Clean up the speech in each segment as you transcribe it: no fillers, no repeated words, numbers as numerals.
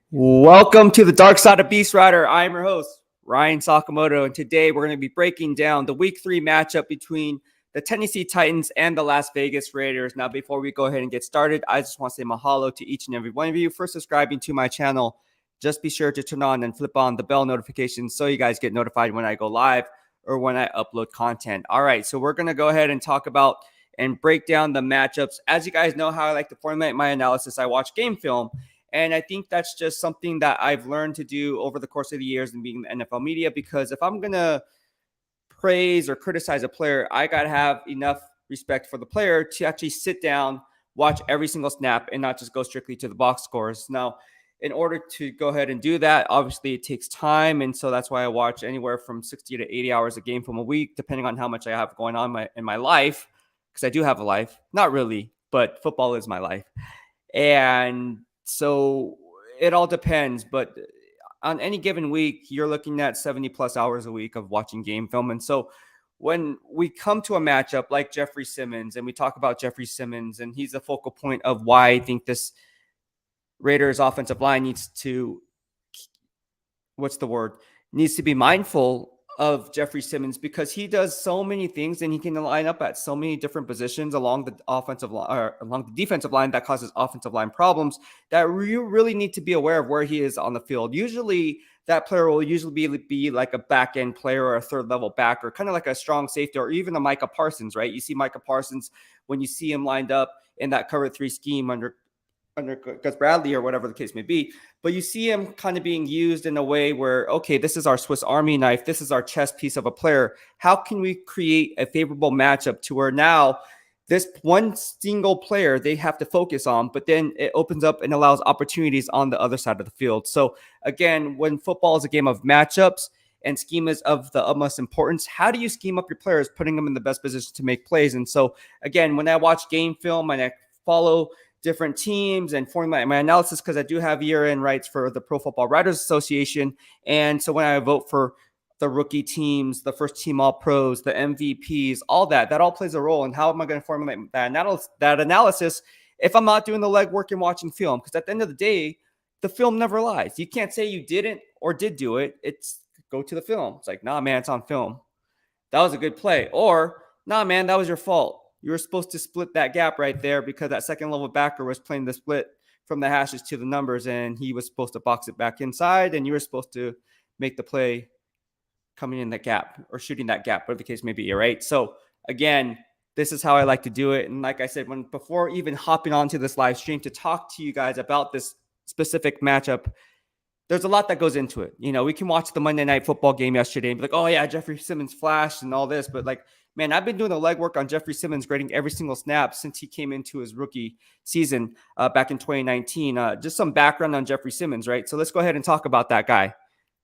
Welcome to the dark side of BEASTwriter. I am your host, Ryan Sakamoto, and today we're going to be breaking down the Week 3 matchup between the Tennessee Titans and the Las Vegas Raiders. Now, before we go ahead and get started, I just want to say mahalo to each and every one of you for subscribing to my channel. Just be sure to turn on and flip on the bell notifications so you guys get notified when I go live or when I upload content. All right, so we're going to go ahead and talk about and break down the matchups. As you guys know how I like to formulate my analysis, I watch game film. And I think that's just something that I've learned to do over the course of the years and being in the NFL media, because if I'm going to praise or criticize a player, I got to have enough respect for the player to actually sit down, watch every single snap, and not just go strictly to the box scores. Now, in order to go ahead and do that, obviously it takes time. And so that's why I watch anywhere from 60 to 80 hours a game from a week, depending on how much I have going on in my life, because I do have a life. Not really, but football is my life. And so it all depends, but on any given week, you're looking at 70 plus hours a week of watching game film. And so when we come to a matchup like Jeffery Simmons, and we talk about Jeffery Simmons, and he's the focal point of why I think this Raiders offensive line needs to, needs to be mindful of Jeffery Simmons, because he does so many things and he can line up at so many different positions along the offensive line or along the defensive line that causes offensive line problems, that you really need to be aware of where he is on the field. Usually that player will usually be like a back end player or a third level back, or kind of like a strong safety, or even a Micah Parsons, right? You see Micah Parsons when you see him lined up in that cover 3 scheme under Gus Bradley or whatever the case may be. But you see him kind of being used in a way where, okay, this is our Swiss Army knife. This is our chess piece of a player. How can we create a favorable matchup to where now this one single player they have to focus on, but then it opens up and allows opportunities on the other side of the field. So again, when football is a game of matchups and schemas of the utmost importance, how do you scheme up your players, putting them in the best position to make plays? And so again, when I watch game film and I follow different teams and formulate my analysis, because I do have year-end rights for the Pro Football Writers Association. And so when I vote for the rookie teams, the first team All-Pros, the MVPs, all that all plays a role. And how am I going to formulate that analysis if I'm not doing the legwork and watching film? Because at the end of the day, the film never lies. You can't say you didn't or did do it. It's go to the film. It's like, nah, man, it's on film. That was a good play. Or, nah, man, that was your fault. You were supposed to split that gap right there, because that second level backer was playing the split from the hashes to the numbers, and he was supposed to box it back inside, and you were supposed to make the play coming in that gap or shooting that gap, whatever the case may be, right? So again, this is how I like to do it. And like I said, before even hopping onto this live stream to talk to you guys about this specific matchup, there's a lot that goes into it. You know, we can watch the Monday Night Football game yesterday and be like, oh yeah, Jeffery Simmons flashed and all this, but like, man, I've been doing the legwork on Jeffery Simmons, grading every single snap since he came into his rookie season back in 2019. Just some background on Jeffery Simmons, right? So let's go ahead and talk about that guy.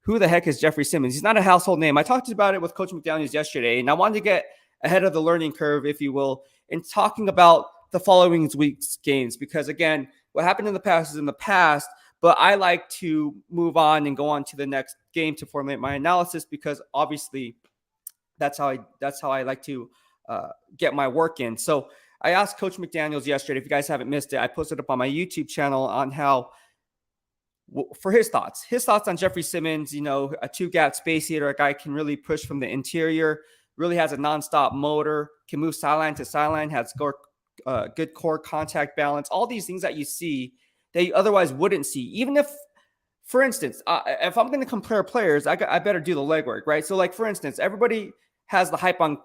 Who the heck is Jeffery Simmons? He's not a household name. I talked about it with Coach McDaniels yesterday, and I wanted to get ahead of the learning curve, if you will, in talking about the following week's games, because again, what happened in the past is in the past, but I like to move on and go on to the next game to formulate my analysis, because obviously that's how I like to get my work in. So I asked Coach McDaniels yesterday, if you guys haven't missed it, I posted up on my YouTube channel on how, for his thoughts on Jeffery Simmons. You know, a 2-gap space eater, a guy can really push from the interior, really has a nonstop motor, can move sideline to sideline, has good core contact balance, all these things that you see that you otherwise wouldn't see. Even if, for instance, if I'm going to compare players, I better do the legwork, right? So like, for instance, everybody has the hype on,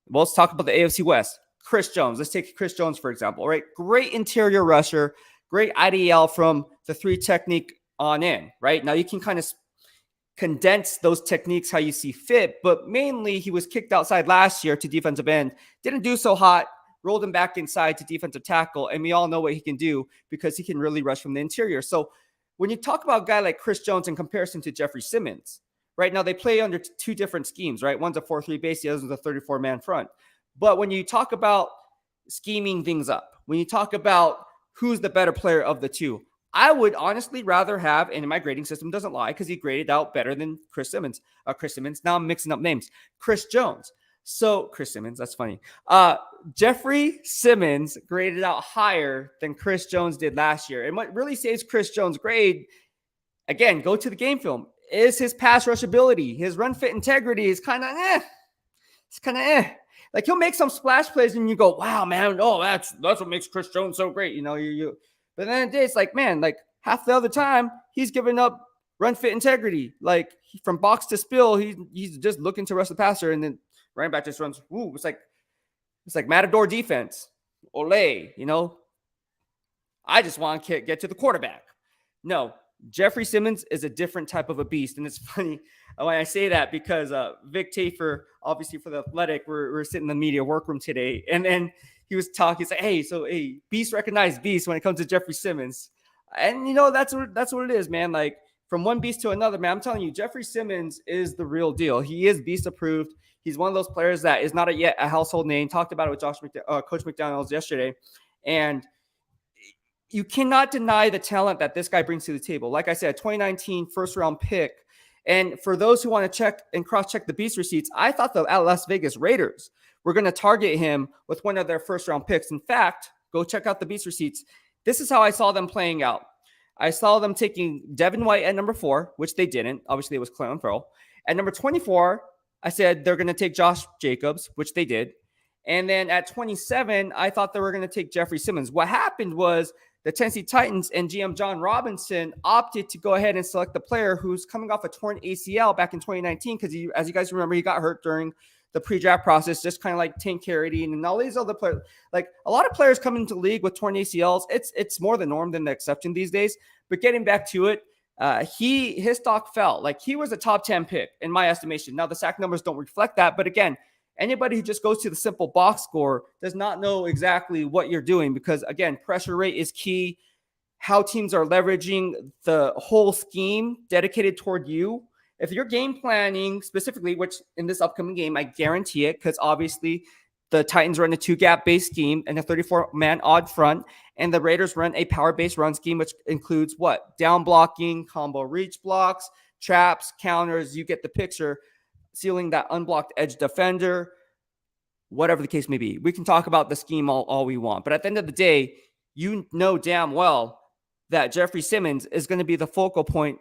well, let's talk about the AFC West. Chris Jones. Let's take Chris Jones, for example, right? Great interior rusher, great IDL from the 3 technique on in, right? Now you can kind of condense those techniques how you see fit, but mainly he was kicked outside last year to defensive end, didn't do so hot, rolled him back inside to defensive tackle, and we all know what he can do because he can really rush from the interior. So when you talk about a guy like Chris Jones in comparison to Jeffery Simmons, right now they play under 2 different schemes, right? One's a 4-3 base, the other's a 34-man front. But when you talk about scheming things up, when you talk about who's the better player of the two, I would honestly rather have, and my grading system doesn't lie because he graded out better than Chris Simmons. Now I'm mixing up names. Chris Jones. So Chris Simmons, that's funny. Jeffery Simmons graded out higher than Chris Jones did last year. And what really saves Chris Jones' grade Again, go to the game film. Is his pass rush ability, his run fit integrity is kind of It's kind of Like he'll make some splash plays and you go, wow, man, oh, that's what makes Chris Jones so great. But then it's like, man, like half the other time he's giving up run fit integrity. Like from box to spill, he's just looking to rush the passer, and then running back just runs. Ooh, it's like Matador defense. Ole, I just want to get to the quarterback. No, Jeffery Simmons is a different type of a beast. And it's funny when I say that because Vic Tafer, obviously for The Athletic, we're sitting in the media workroom today. And then he was talking, he's like, hey, beast recognized beast when it comes to Jeffery Simmons. And, that's what it is, man. Like from one beast to another, man, I'm telling you, Jeffery Simmons is the real deal. He is beast approved. He's one of those players that is not yet a household name. Talked about it with Coach McDaniels yesterday. And you cannot deny the talent that this guy brings to the table. Like I said, 2019 first round pick. And for those who want to check and cross-check the beast receipts, I thought the Las Vegas Raiders were going to target him with one of their first round picks. In fact, go check out the beast receipts. This is how I saw them playing out. I saw them taking Devin White at number 4, which they didn't. Obviously, it was Clelin Ferrell. At number 24, I said they're going to take Josh Jacobs, which they did. And then at 27, I thought they were going to take Jeffery Simmons. What happened was the Tennessee Titans and GM John Robinson opted to go ahead and select the player who's coming off a torn ACL back in 2019 because, as you guys remember, he got hurt during the pre-draft process, just kind of like Tank Carradine and all these other players. Like a lot of players come into the league with torn ACLs. It's more the norm than the exception these days. But getting back to it, his stock fell. Like he was a top 10 pick in my estimation. Now the sack numbers don't reflect that, but again, anybody who just goes to the simple box score does not know exactly what you're doing because, again, pressure rate is key. How teams are leveraging the whole scheme dedicated toward you. If you're game planning specifically, which in this upcoming game, I guarantee it, because obviously the Titans run a 2-gap base scheme and a 34-man odd front, and the Raiders run a power-based run scheme, which includes what? Down blocking, combo reach blocks, traps, counters. You get the picture. Sealing that unblocked edge defender, whatever the case may be. We can talk about the scheme all we want. But at the end of the day, you know damn well that Jeffery Simmons is going to be the focal point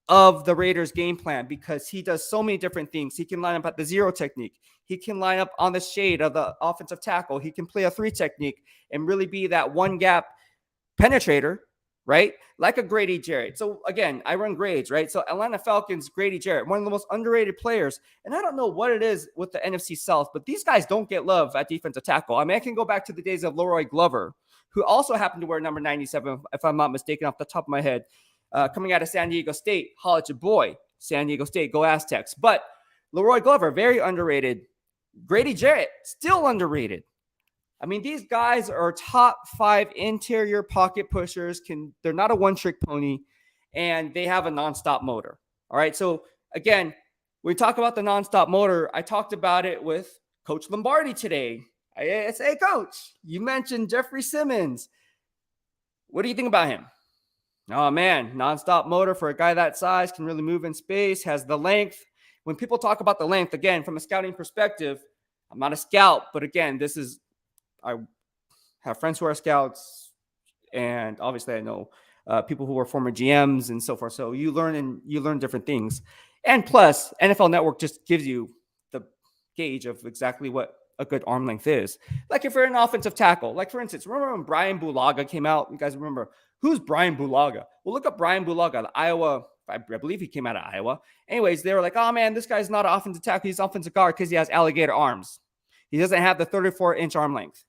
of the Raiders game plan because he does so many different things. He can line up at the 0 technique. He can line up on the shade of the offensive tackle. He can play a 3 technique and really be that 1-gap penetrator, right? Like a Grady Jarrett. So again, I run grades, right? So Atlanta Falcons, Grady Jarrett, one of the most underrated players. And I don't know what it is with the NFC South, but these guys don't get love at defensive tackle. I mean, I can go back to the days of Leroy Glover, who also happened to wear number 97, if I'm not mistaken, off the top of my head, coming out of San Diego State. Holla at your boy, San Diego State, go Aztecs. But Leroy Glover, very underrated. Grady Jarrett, still underrated. I mean, these guys are top 5 interior pocket pushers. They're not a one-trick pony, and they have a nonstop motor. All right. So again, we talk about the nonstop motor. I talked about it with Coach Lombardi today. I say, hey, Coach, you mentioned Jeffery Simmons. What do you think about him? Oh man, nonstop motor for a guy that size, can really move in space, has the length. When people talk about the length, again, from a scouting perspective, I'm not a scout, but again, I have friends who are scouts, and obviously I know people who are former GMs and so forth. So you learn different things. And plus, NFL Network just gives you the gauge of exactly what a good arm length is. Like if you're an offensive tackle, like for instance, remember when Brian Bulaga came out? You guys remember who's Brian Bulaga? Well, look up Brian Bulaga, the Iowa. I believe he came out of Iowa. Anyways, they were like, oh man, this guy's not an offensive tackle. He's offensive guard because he has alligator arms. He doesn't have the 34-inch arm length.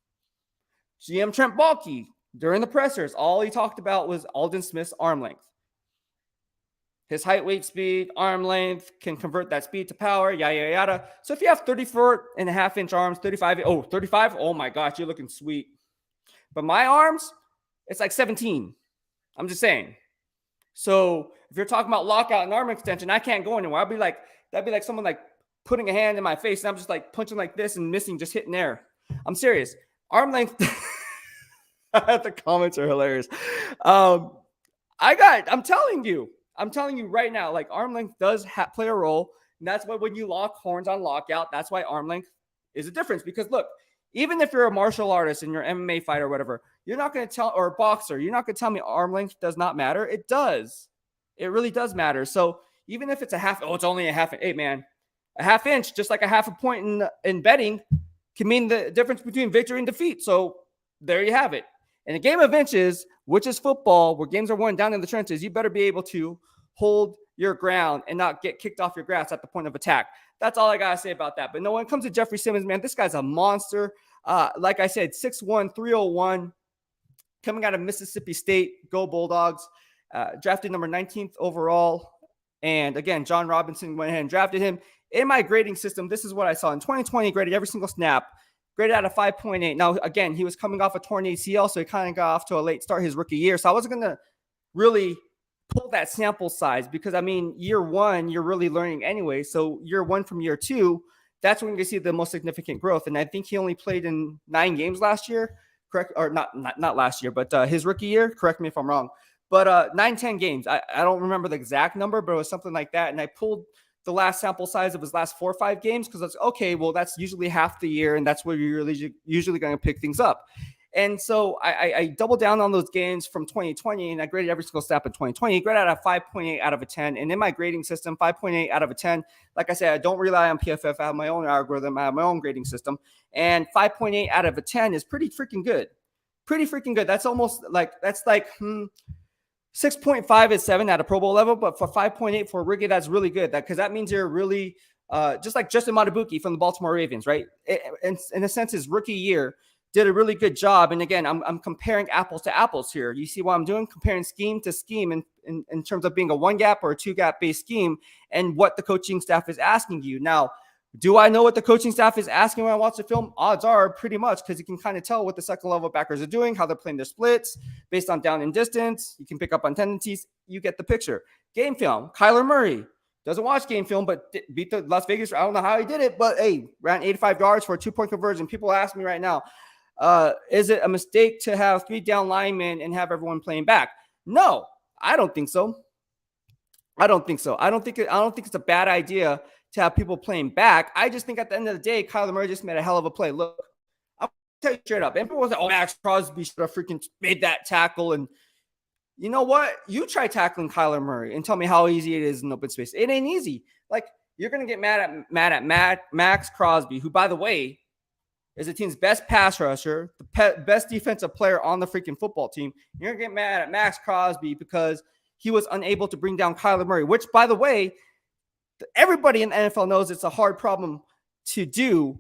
GM Trent Baalke, during the pressers, all he talked about was Aldon Smith's arm length. His height, weight, speed, arm length, can convert that speed to power, yada, yada, yada. So if you have 34.5-inch arms, 35, oh my gosh, you're looking sweet. But my arms, it's like 17. I'm just saying. So if you're talking about lockout and arm extension, I can't go anywhere. That'd be like someone like putting a hand in my face and I'm just like punching like this and missing, just hitting air. I'm serious. Arm length. The comments are hilarious. I'm telling you right now, like arm length does play a role. And that's why when you lock horns on lockout, that's why arm length is a difference. Because look, even if you're a martial artist and you're an MMA fighter or whatever, you're not going to tell, or a boxer, you're not going to tell me arm length does not matter. It does. It really does matter. So even if it's it's only a half. Hey, man, a half inch, just like a half a point in betting, can mean the difference between victory and defeat. So there you have it. In a game of inches, which is football, where games are won down in the trenches, you better be able to hold your ground and not get kicked off your grass at the point of attack. That's all I got to say about that. But no, when it comes to Jeffery Simmons, man, this guy's a monster. Like I said, 6'1", 301, coming out of Mississippi State. Go Bulldogs. Drafted number 19th overall. And again, John Robinson went ahead and drafted him. In my grading system, this is what I saw. In 2020, graded every single snap, graded out of 5.8. Now, again, he was coming off a torn ACL, so he kind of got off to a late start his rookie year. So I wasn't going to really pull that sample size because, I mean, year one, you're really learning anyway. So year one from year two, that's when you see the most significant growth. And I think he only played in 9 games last year, correct? Or not last year, but his rookie year. Correct me if I'm wrong. But 9-10 games. I don't remember the exact number, but it was something like that. And I pulled the last sample size of his last 4 or 5 games because it's okay. Well, that's usually half the year, and that's where you're really usually going to pick things up. And so I doubled down on those games from 2020, and I graded every single step in 2020. Graded out a 5.8 out of a 10. And in my grading system, 5.8 out of a 10. Like I said, I don't rely on PFF. I have my own algorithm. I have my own grading system. And 5.8 out of a 10 is pretty freaking good. Pretty freaking good. That's almost like, 6.5 is 7 at a Pro Bowl level, but for 5.8 for a rookie, that's really good. Because that means you're really just like Justin Matabuki from the Baltimore Ravens, right? In a sense, his rookie year did a really good job. And again, I'm comparing apples to apples here. You see what I'm doing? Comparing scheme to scheme in terms of being a 1-gap or a 2-gap based scheme and what the coaching staff is asking you. Now, do I know what the coaching staff is asking when I watch the film? Odds are pretty much, because you can kind of tell what the second level backers are doing, how they're playing their splits based on down and distance. You can pick up on tendencies. You get the picture. Game film. Kyler Murray doesn't watch game film, but beat the Las Vegas. I don't know how he did it, but hey, ran 85 yards for a 2-point conversion. People ask me right now, is it a mistake to have 3 down linemen and have everyone playing back? No, I don't think so. I don't think it's a bad idea to have people playing back. I just think at the end of the day, Kyler Murray just made a hell of a play. Look, I'll tell you straight up. And people was like, oh, Max Crosby should have freaking made that tackle. And you know what? You try tackling Kyler Murray and tell me how easy it is in open space. It ain't easy. Like, you're going to get mad at Max Crosby, who, by the way, is the team's best pass rusher, the best defensive player on the freaking football team. You're going to get mad at Max Crosby because he was unable to bring down Kyler Murray, which, by the way, everybody in the NFL knows it's a hard problem to do,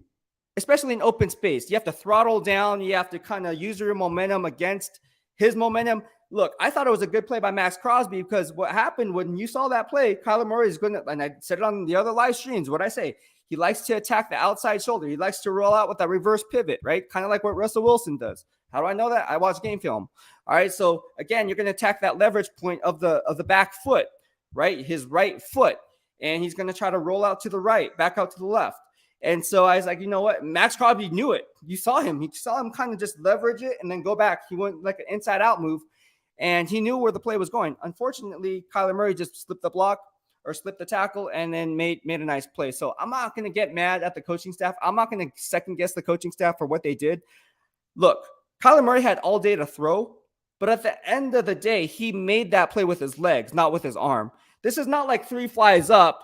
especially in open space. You have to throttle down. You have to kind of use your momentum against his momentum. Look, I thought it was a good play by Max Crosby because what happened when you saw that play, Kyler Murray is going to, and I said it on the other live streams, what I say, he likes to attack the outside shoulder. He likes to roll out with that reverse pivot, right? Kind of like what Russell Wilson does. How do I know that? I watch game film. All right. So again, you're going to attack that leverage point of the back foot, right? His right foot. And he's going to try to roll out to the right, back out to the left. And so I was like, you know what? Max Crosby knew it. You saw him. He saw him kind of just leverage it and then go back. He went like an inside out move, and he knew where the play was going. Unfortunately, Kyler Murray just slipped the block or slipped the tackle and then made a nice play. So I'm not going to get mad at the coaching staff. I'm not going to second guess the coaching staff for what they did. Look, Kyler Murray had all day to throw, but at the end of the day, he made that play with his legs, not with his arm. This is not like 3 flies up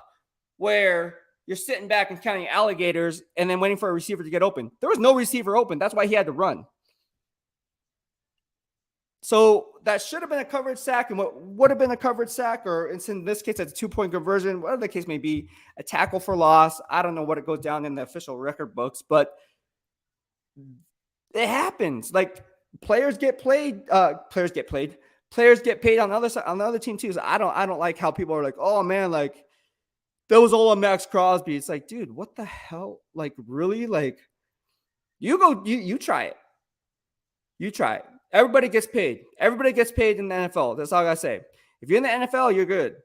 where you're sitting back and counting alligators and then waiting for a receiver to get open. There was no receiver open. That's why he had to run. So that should have been a coverage sack, and what would have been a coverage sack, or in this case, it's a 2-point conversion, whatever the case may be, a tackle for loss. I don't know what it goes down in the official record books, but it happens. Like, players get paid on the other team too. So I don't like how people are like, oh man, like that was all on Max Crosby. It's like, dude, what the hell? Like, really? Like, you try it. You try it. Everybody gets paid. Everybody gets paid in the NFL. That's all I gotta say. If you're in the NFL, you're good.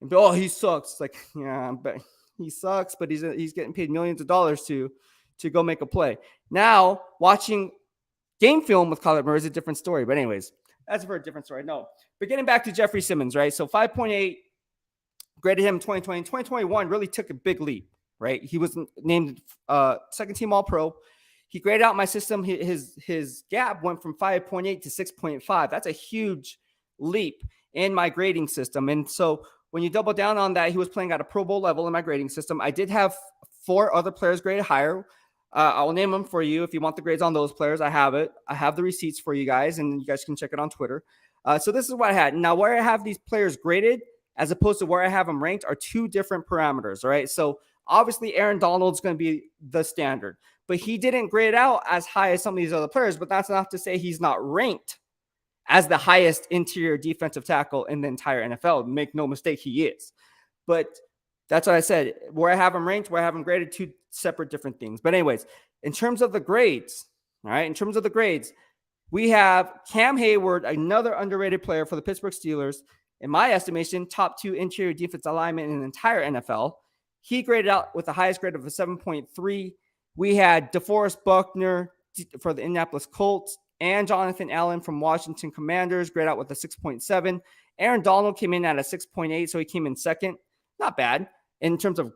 And, oh, he sucks. It's like, yeah, but he sucks, but he's getting paid millions of dollars to go make a play. Now, watching game film with Kyler Murray is a different story. But anyways, that's a very different story. No. But getting back to Jeffery Simmons, right? So 5.8, graded him in 2020. 2021 really took a big leap, right? He was named second team All-Pro. He graded out my system. His gap went from 5.8 to 6.5. That's a huge leap in my grading system. And so when you double down on that, he was playing at a Pro Bowl level in my grading system. I did have 4 other players graded higher. I'll name them for you if you want the grades on those players. I have it. I have the receipts for you guys, and you guys can check it on Twitter. So this is what I had. Now, where I have these players graded as opposed to where I have them ranked are 2 different parameters, all right? So obviously, Aaron Donald's going to be the standard, but he didn't grade out as high as some of these other players, but that's not to say he's not ranked as the highest interior defensive tackle in the entire NFL. Make no mistake, he is. But that's what I said. Where I have him ranked, where I have him graded, 2 separate different things. But anyways, in terms of the grades, all right, in terms of the grades, we have Cam Hayward, another underrated player for the Pittsburgh Steelers. In my estimation, top 2 interior defensive alignment in the entire NFL. He graded out with the highest grade of a 7.3. We had DeForest Buckner for the Indianapolis Colts and Jonathan Allen from Washington Commanders graded out with a 6.7. Aaron Donald came in at a 6.8, so he came in second. Not bad in terms of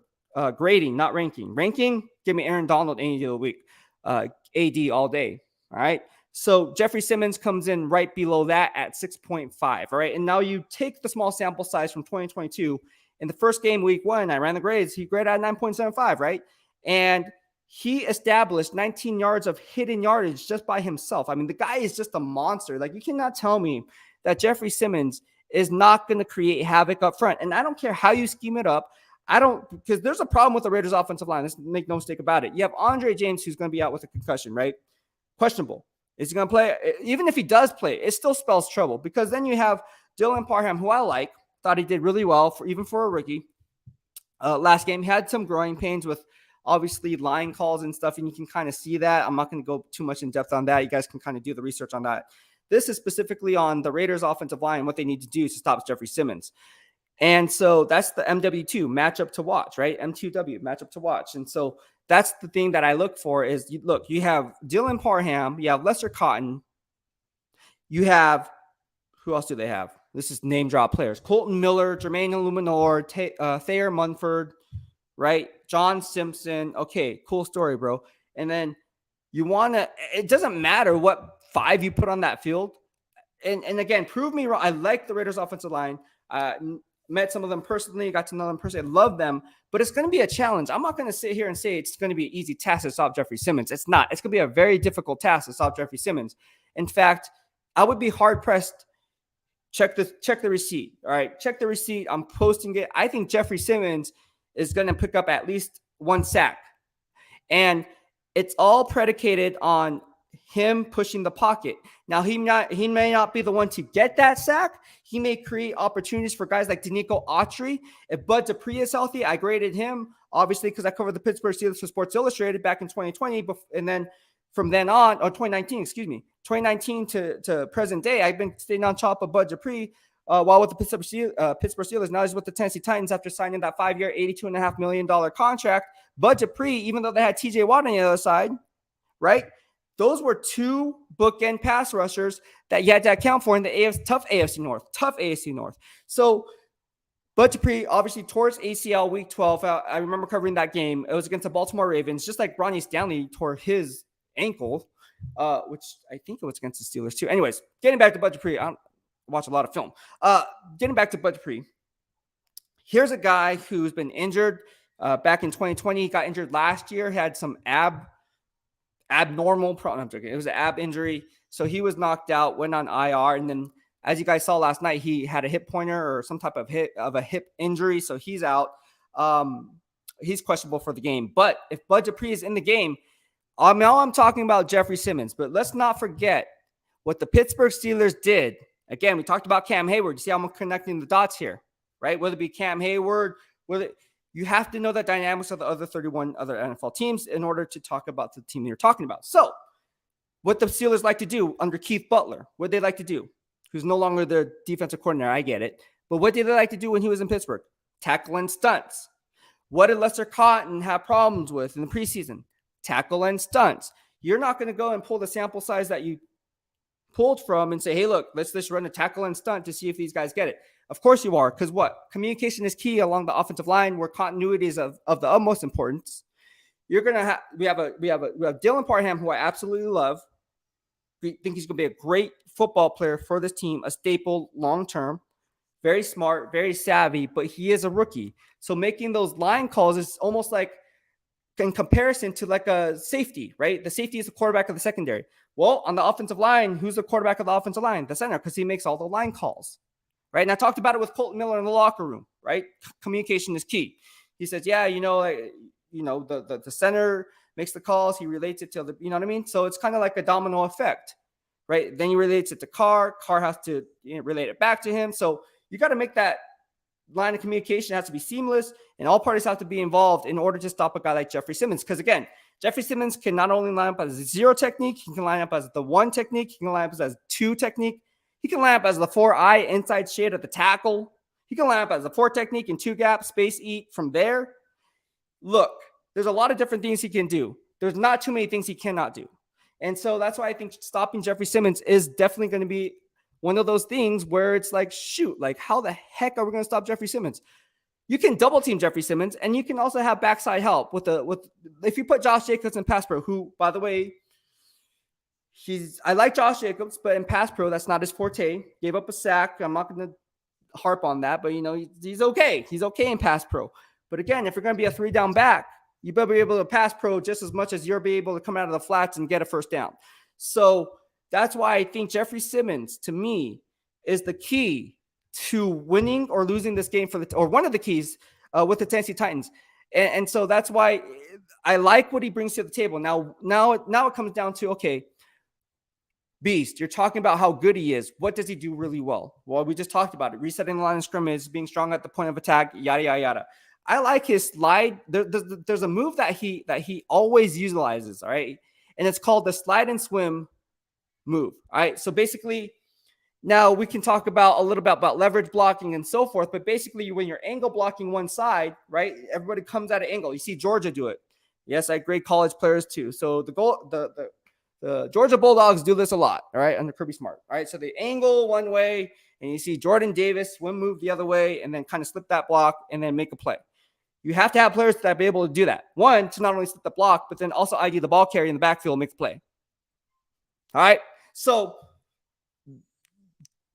grading, not ranking. Ranking, give me Aaron Donald any day of the week. AD all day. All right. So Jeffery Simmons comes in right below that at 6.5. All right. And now you take the small sample size from 2022. In the first game, week 1, I ran the grades. He graded at 9.75, right? And he established 19 yards of hidden yardage just by himself. I mean, the guy is just a monster. Like, you cannot tell me that Jeffery Simmons is not going to create havoc up front. And I don't care how you scheme it up. Because there's a problem with the Raiders offensive line. Let's make no mistake about it. You have Andre James, who's going to be out with a concussion, right? Questionable. Is he going to play? Even if he does play, it still spells trouble, because then you have Dylan Parham, who I like, thought he did really well even for a rookie. Last game, he had some growing pains with obviously line calls and stuff, and you can kind of see that. I'm not going to go too much in depth on that. You guys can kind of do the research on that. This is specifically on the Raiders offensive line, what they need to do to stop Jeffery Simmons. And so that's the MW2 matchup to watch, right? M2W matchup to watch. And so that's the thing that I look for is, you have Dylan Parham, you have Lester Cotton, you have, who else do they have? This is name drop players. Colton Miller, Jermaine Illuminor, Thayer Munford, right? John Simpson. Okay, cool story, bro. And then you want to, it doesn't matter what 5 you put on that field. And again, prove me wrong. I like the Raiders offensive line. Met some of them personally, got to know them personally. I love them, but it's going to be a challenge. I'm not going to sit here and say it's going to be an easy task to stop Jeffery Simmons. It's not. It's going to be a very difficult task to stop Jeffery Simmons. In fact, I would be hard-pressed. Check the receipt. All right, check the receipt. I'm posting it. I think Jeffery Simmons is going to pick up at least 1 sack. And it's all predicated on him pushing the pocket. Now, he may not be the one to get that sack. He may create opportunities for guys like Danico Autry. If Bud Dupree is healthy, I graded him, obviously, because I covered the Pittsburgh Steelers for Sports Illustrated back in 2020. And then from then on, or 2019, 2019 to present day, I've been staying on top of Bud Dupree while with the Pittsburgh Steelers. Now he's with the Tennessee Titans after signing that 5-year, $82.5 million contract. Bud Dupree, even though they had TJ Watt on the other side, right? Those were 2 bookend pass rushers that you had to account for in the tough AFC North. So Bud Dupree obviously tore his ACL week 12. I remember covering that game. It was against the Baltimore Ravens, just like Ronnie Stanley tore his ankle, which I think it was against the Steelers too. Anyways, getting back to Bud Dupree. I don't watch a lot of film. Getting back to Bud Dupree. Here's a guy who's been injured back in 2020. He got injured last year, had some abnormal problem. I'm joking. It was an ab injury. So he was knocked out, went on IR. And then, as you guys saw last night, he had a hip pointer or some type of a hip injury. So he's out. He's questionable for the game. But if Bud Dupree is in the game, now I'm talking about Jeffery Simmons. But let's not forget what the Pittsburgh Steelers did. Again, we talked about Cam Hayward. You see how I'm connecting the dots here, right? Whether it be Cam Hayward, you have to know the dynamics of the other 31 other NFL teams in order to talk about the team you're talking about. So what the Steelers like to do under Keith Butler, what they like to do, who's no longer their defensive coordinator, I get it. But what did they like to do when he was in Pittsburgh? Tackle and stunts. What did Lester Cotton have problems with in the preseason? Tackle and stunts. You're not going to go and pull the sample size that you pulled from and say, hey, look, let's just run a tackle and stunt to see if these guys get it. Of course you are, because what? Communication is key along the offensive line, where continuity is of the utmost importance. You're gonna have we have Dylan Parham, who I absolutely love. think he's going to be a great football player for this team, a staple long term. Very smart, very savvy, but he is a rookie. So making those line calls is almost like in comparison to like a safety, right? The safety is the quarterback of the secondary. Well, on the offensive line, who's the quarterback of the offensive line? The center, because he makes all the line calls, right? And I talked about it with Colton Miller in the locker room, right? Communication is key. He says, yeah, the center makes the calls. He relates it to the, you know what I mean? So it's kind of like a domino effect, right? Then he relates it to Carr. Carr has to relate it back to him. So you got to make that line of communication has to be seamless, and all parties have to be involved in order to stop a guy like Jeffery Simmons. Because again, Jeffery Simmons can not only line up as a 0 technique, he can line up as the 1 technique, he can line up as 2 technique, he can line up as the 4-eye inside shade at the tackle, he can line up as a 4 technique and 2 gap, space eat from there. Look, there's a lot of different things he can do. There's not too many things he cannot do. And so that's why I think stopping Jeffery Simmons is definitely going to be one of those things where it's like, shoot, like how the heck are we going to stop Jeffery Simmons? You can double team Jeffery Simmons, and you can also have backside help with if you put Josh Jacobs in pass pro, who, by the way, I like Josh Jacobs, but in pass pro, that's not his forte. Gave up a sack. I'm not going to harp on that, but he's okay. He's okay in pass pro. But again, if you're going to be a 3-down back, you better be able to pass pro just as much as you'll be able to come out of the flats and get a first down. So that's why I think Jeffery Simmons, to me, is the key to winning or losing this game or one of the keys with the Tennessee Titans. And so that's why I like what he brings to the table. Now it comes down to, okay, Beast, you're talking about how good he is. What does he do really well? Well, we just talked about it. Resetting the line of scrimmage, being strong at the point of attack, yada, yada, yada. I like his slide. There's a move that he always utilizes, all right? And it's called the slide and swim move. All right. So basically, now we can talk about a little bit about leverage blocking and so forth. But basically, when you're angle blocking one side, right, everybody comes at an angle. You see Georgia do it. Yes, I grade college players too. So the Georgia Bulldogs do this a lot. All right, under Kirby Smart. All right. So they angle one way, and you see Jordan Davis swim move the other way, and then kind of slip that block and then make a play. You have to have players that be able to do that. One, to not only slip the block, but then also ID the ball carrier in the backfield and make the play. All right. So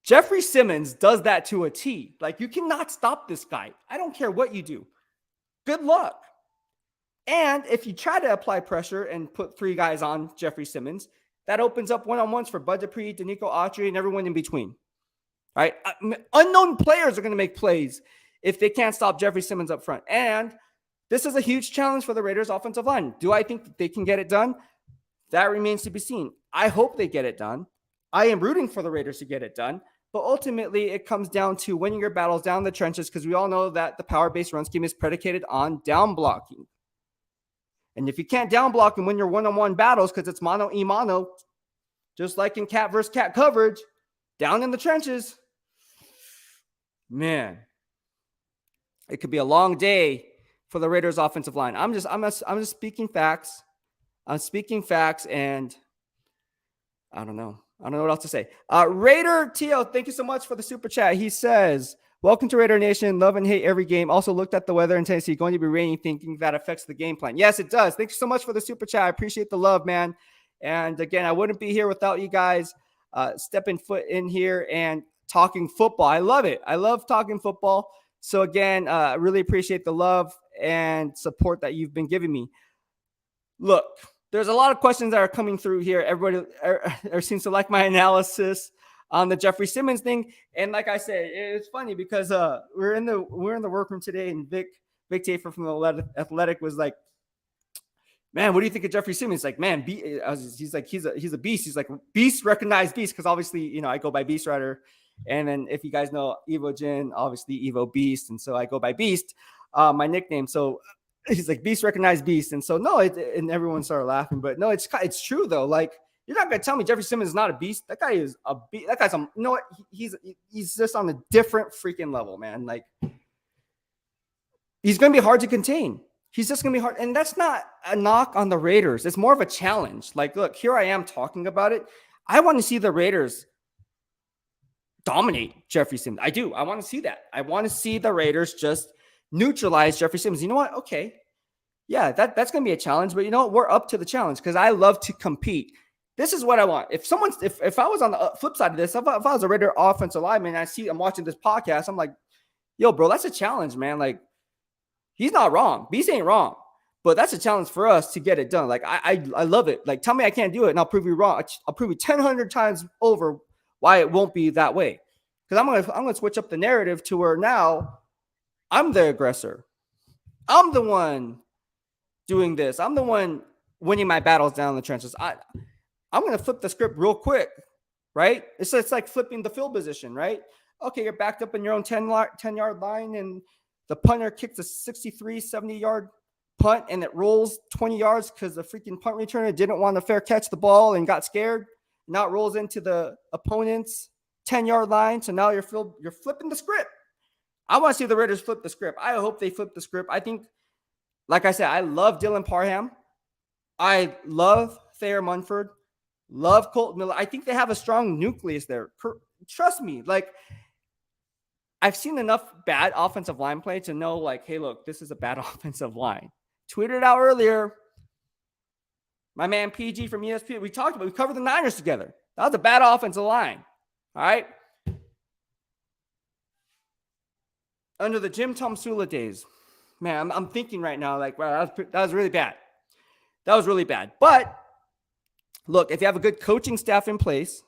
Jeffery Simmons does that to a T. Like, you cannot stop this guy. I don't care what you do. Good luck. And if you try to apply pressure and put 3 guys on Jeffery Simmons, that opens up one-on-ones for Bud Dupree, Danico Autry, and everyone in between. All right. Unknown players are going to make plays if they can't stop Jeffery Simmons up front. And this is a huge challenge for the Raiders offensive line. Do I think that they can get it done? That remains to be seen. I hope they get it done. I am rooting for the Raiders to get it done. But ultimately, it comes down to winning your battles down the trenches, because we all know that the power-based run scheme is predicated on down blocking. And if you can't down block and win your one-on-one battles because it's mono-e-mono, just like in cat versus cat coverage, down in the trenches, man, it could be a long day for the Raiders offensive line. I'm just speaking facts. I'm speaking facts, and I don't know. I don't know what else to say. Raider Tio, thank you so much for the super chat. He says, welcome to Raider Nation. Love and hate every game. Also looked at the weather in Tennessee. Going to be raining, thinking that affects the game plan. Yes, it does. Thank you so much for the super chat. I appreciate the love, man. And again, I wouldn't be here without you guys stepping foot in here and talking football. I love it. I love talking football. So again, I really appreciate the love and support that you've been giving me. Look, there's a lot of questions that are coming through here. Everybody seems to like my analysis on the Jeffery Simmons thing. And like I said, it's funny because we're in the workroom today, and Vic Tafer from the Athletic was like, man, what do you think of Jeffery Simmons? Like, man, he's like, he's a beast. He's like, beast, recognized beast. Because obviously, I go by BEASTwriter. And then if you guys know EVOGEN, obviously EVOBEAST. And so I go by Beast, my nickname. So he's like, beast, recognized beast. And so, no, and everyone started laughing. But no, it's true, though. Like, you're not going to tell me Jeffery Simmons is not a beast. That guy is a beast. That guy's he's just on a different freaking level, man. Like, he's going to be hard to contain. He's just going to be hard. And that's not a knock on the Raiders. It's more of a challenge. Like, look, here I am talking about it. I want to see the Raiders dominate Jeffery Simmons. I do. I want to see that. I want to see the Raiders just neutralize Jeffery Simmons. You know what? Okay. Yeah, that's going to be a challenge. But you know what? We're up to the challenge because I love to compete. This is what I want. If I was on the flip side of this, if I was a Raider offensive lineman and I'm watching this podcast, I'm like, yo, bro, that's a challenge, man. Like, he's not wrong. Beast ain't wrong. But that's a challenge for us to get it done. Like, I love it. Like, tell me I can't do it, and I'll prove you wrong. I'll prove you 1,000 times over why it won't be that way. Because I'm gonna switch up the narrative to where now I'm the aggressor. I'm the one doing this. I'm the one winning my battles down in the trenches. I'm going to flip the script real quick, right? It's like flipping the field position, right? Okay, you're backed up in your own 10-yard line, and the punter kicks a 63, 70-yard punt, and it rolls 20 yards because the freaking punt returner didn't want to fair catch the ball and got scared. Now it rolls into the opponent's 10-yard line, so now you're flipping the script. I want to see the Raiders flip the script. I hope they flip the script. I think, like I said, I love Dylan Parham. I love Thayer Munford. Love Colton Miller. I think they have a strong nucleus there. Trust me. Like, I've seen enough bad offensive line play to know, like, hey, look, this is a bad offensive line. Tweeted it out earlier. My man PG from ESPN, we covered the Niners together. That was a bad offensive line. All right. Under the Jim Tomsula days, man, I'm thinking right now, like, wow, that was really bad. That was really bad. But look, if you have a good coaching staff in place,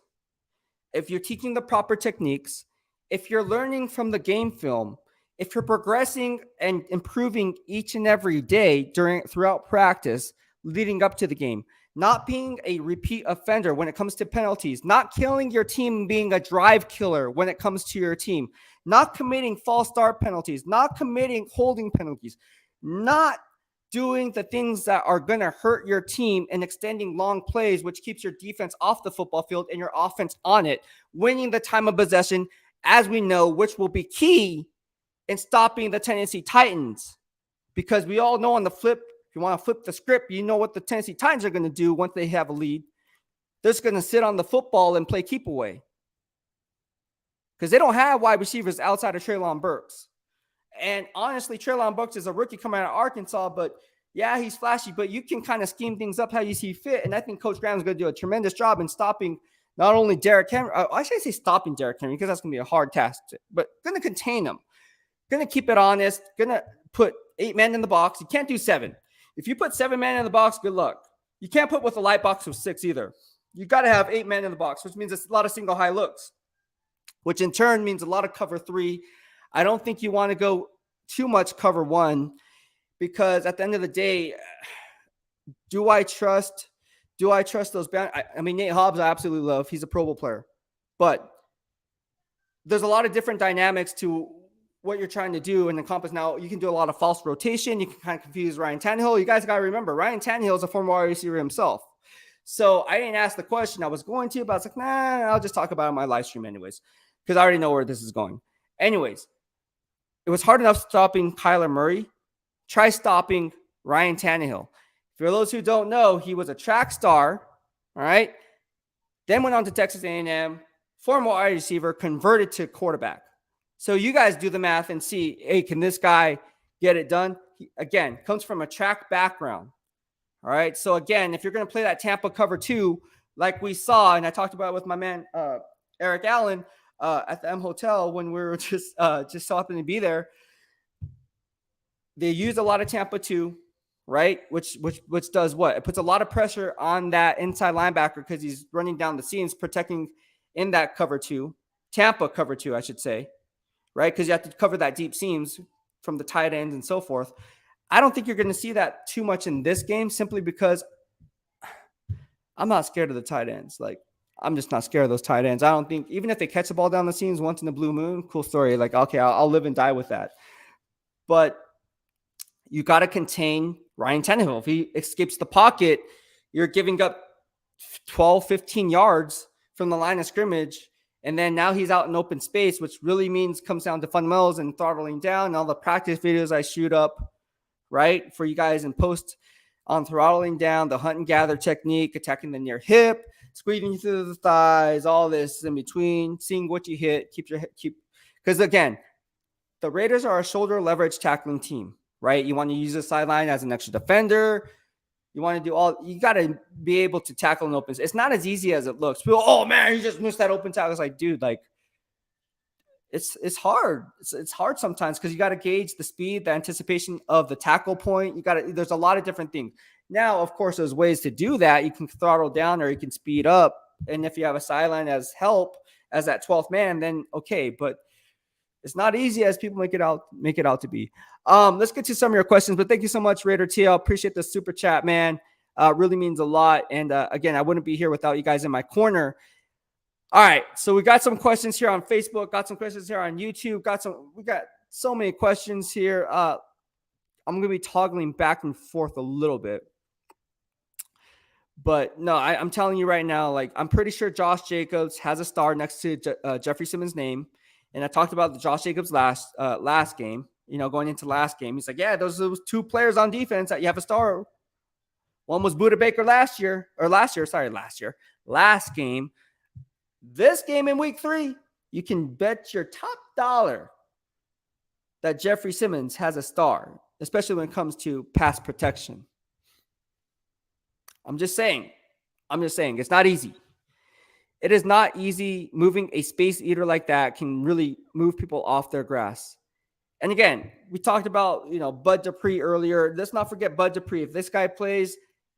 if you're teaching the proper techniques, if you're learning from the game film, if you're progressing and improving each and every day throughout practice leading up to the game, not being a repeat offender when it comes to penalties, not killing your team, being a drive killer when it comes to your team, not committing false start penalties, not committing holding penalties, not doing the things that are going to hurt your team and extending long plays, which keeps your defense off the football field and your offense on it, winning the time of possession, as we know, which will be key in stopping the Tennessee Titans. Because we all know on the flip, if you want to flip the script, you know what the Tennessee Titans are going to do once they have a lead. They're just going to sit on the football and play keep away. Because they don't have wide receivers outside of Treylon Burks. And honestly, Treylon Burks is a rookie coming out of Arkansas, but yeah, he's flashy, but you can kind of scheme things up how you see fit. And I think Coach Graham's going to do a tremendous job in stopping not only Derrick Henry. I should say stopping Derrick Henry because that's going to be a hard task, but going to contain him. Going to keep it honest. Going to put 8 men in the box. You can't do 7. If you put 7 men in the box, good luck. You can't put with a light box of 6 either. You got to have 8 men in the box, which means it's a lot of single high looks, which in turn means a lot of cover 3. I don't think you want to go too much cover 1 because at the end of the day, do I trust those boundaries? I mean, Nate Hobbs, I absolutely love. He's a Pro Bowl player. But there's a lot of different dynamics to what you're trying to do in the compass. Now, you can do a lot of false rotation. You can kind of confuse Ryan Tannehill. You guys got to remember, Ryan Tannehill is a former wide receiver himself. So I didn't ask the question I was going to, but I was like, nah, I'll just talk about it on my live stream anyways, because I already know where this is going. Anyways, it was hard enough stopping Kyler Murray. Try stopping Ryan Tannehill. For those who don't know, he was a track star, all right? Then went on to Texas A&M, former wide receiver, converted to quarterback. So you guys do the math and see, hey, can this guy get it done? He, again, comes from a track background, all right? So again, if you're going to play that Tampa cover 2, like we saw, and I talked about it with my man Eric Allen at the M Hotel when we were just so happened to be there, they use a lot of Tampa 2, right? Which does what? It puts a lot of pressure on that inside linebacker because he's running down the seams, protecting in that cover 2, Tampa cover 2, I should say, right? Because you have to cover that deep seams from the tight ends and so forth. I don't think you're going to see that too much in this game simply because I'm not scared of the tight ends. Like, I'm just not scared of those tight ends. I don't think, even if they catch the ball down the seams once in the blue moon, cool story. Like, okay, I'll live and die with that. But you got to contain Ryan Tannehill. If he escapes the pocket, you're giving up 12, 15 yards from the line of scrimmage. And then now he's out in open space, which really comes down to fundamentals and throttling down and all the practice videos I shoot up, right, for you guys in post on throttling down, the hunt and gather technique, attacking the near hip, squeezing through the thighs, all this in between, seeing what you hit, because again, the Raiders are a shoulder leverage tackling team, right? You want to use the sideline as an extra defender. You want to do all. You got to be able to tackle an open. It's not as easy as it looks. People, oh man, you just missed that open tackle. It's like, dude, like it's hard. It's hard sometimes because you got to gauge the speed, the anticipation of the tackle point. There's a lot of different things. Now, of course, there's ways to do that. You can throttle down or you can speed up. And if you have a sideline as help as that 12th man, then okay. But it's not easy as people make it out to be. Let's get to some of your questions. But thank you so much, Raider TL. Appreciate the super chat, man. Really means a lot. And again, I wouldn't be here without you guys in my corner. All right, so we got some questions here on Facebook, got some questions here on YouTube, we got so many questions here. I'm going to be toggling back and forth a little bit. But no, I'm telling you right now, like I'm pretty sure Josh Jacobs has a star next to Jeffery Simmons' name. And I talked about the Josh Jacobs last game, going into last game. He's like, yeah, those two players on defense that you have a star. One was Budda Baker last game. This game in week 3, you can bet your top dollar that Jeffery Simmons has a star, especially when it comes to pass protection. I'm just saying, it's not easy. It is not easy. Moving a space eater like that can really move people off their grass. And again, we talked about, Bud Dupree earlier. Let's not forget Bud Dupree. If this guy plays,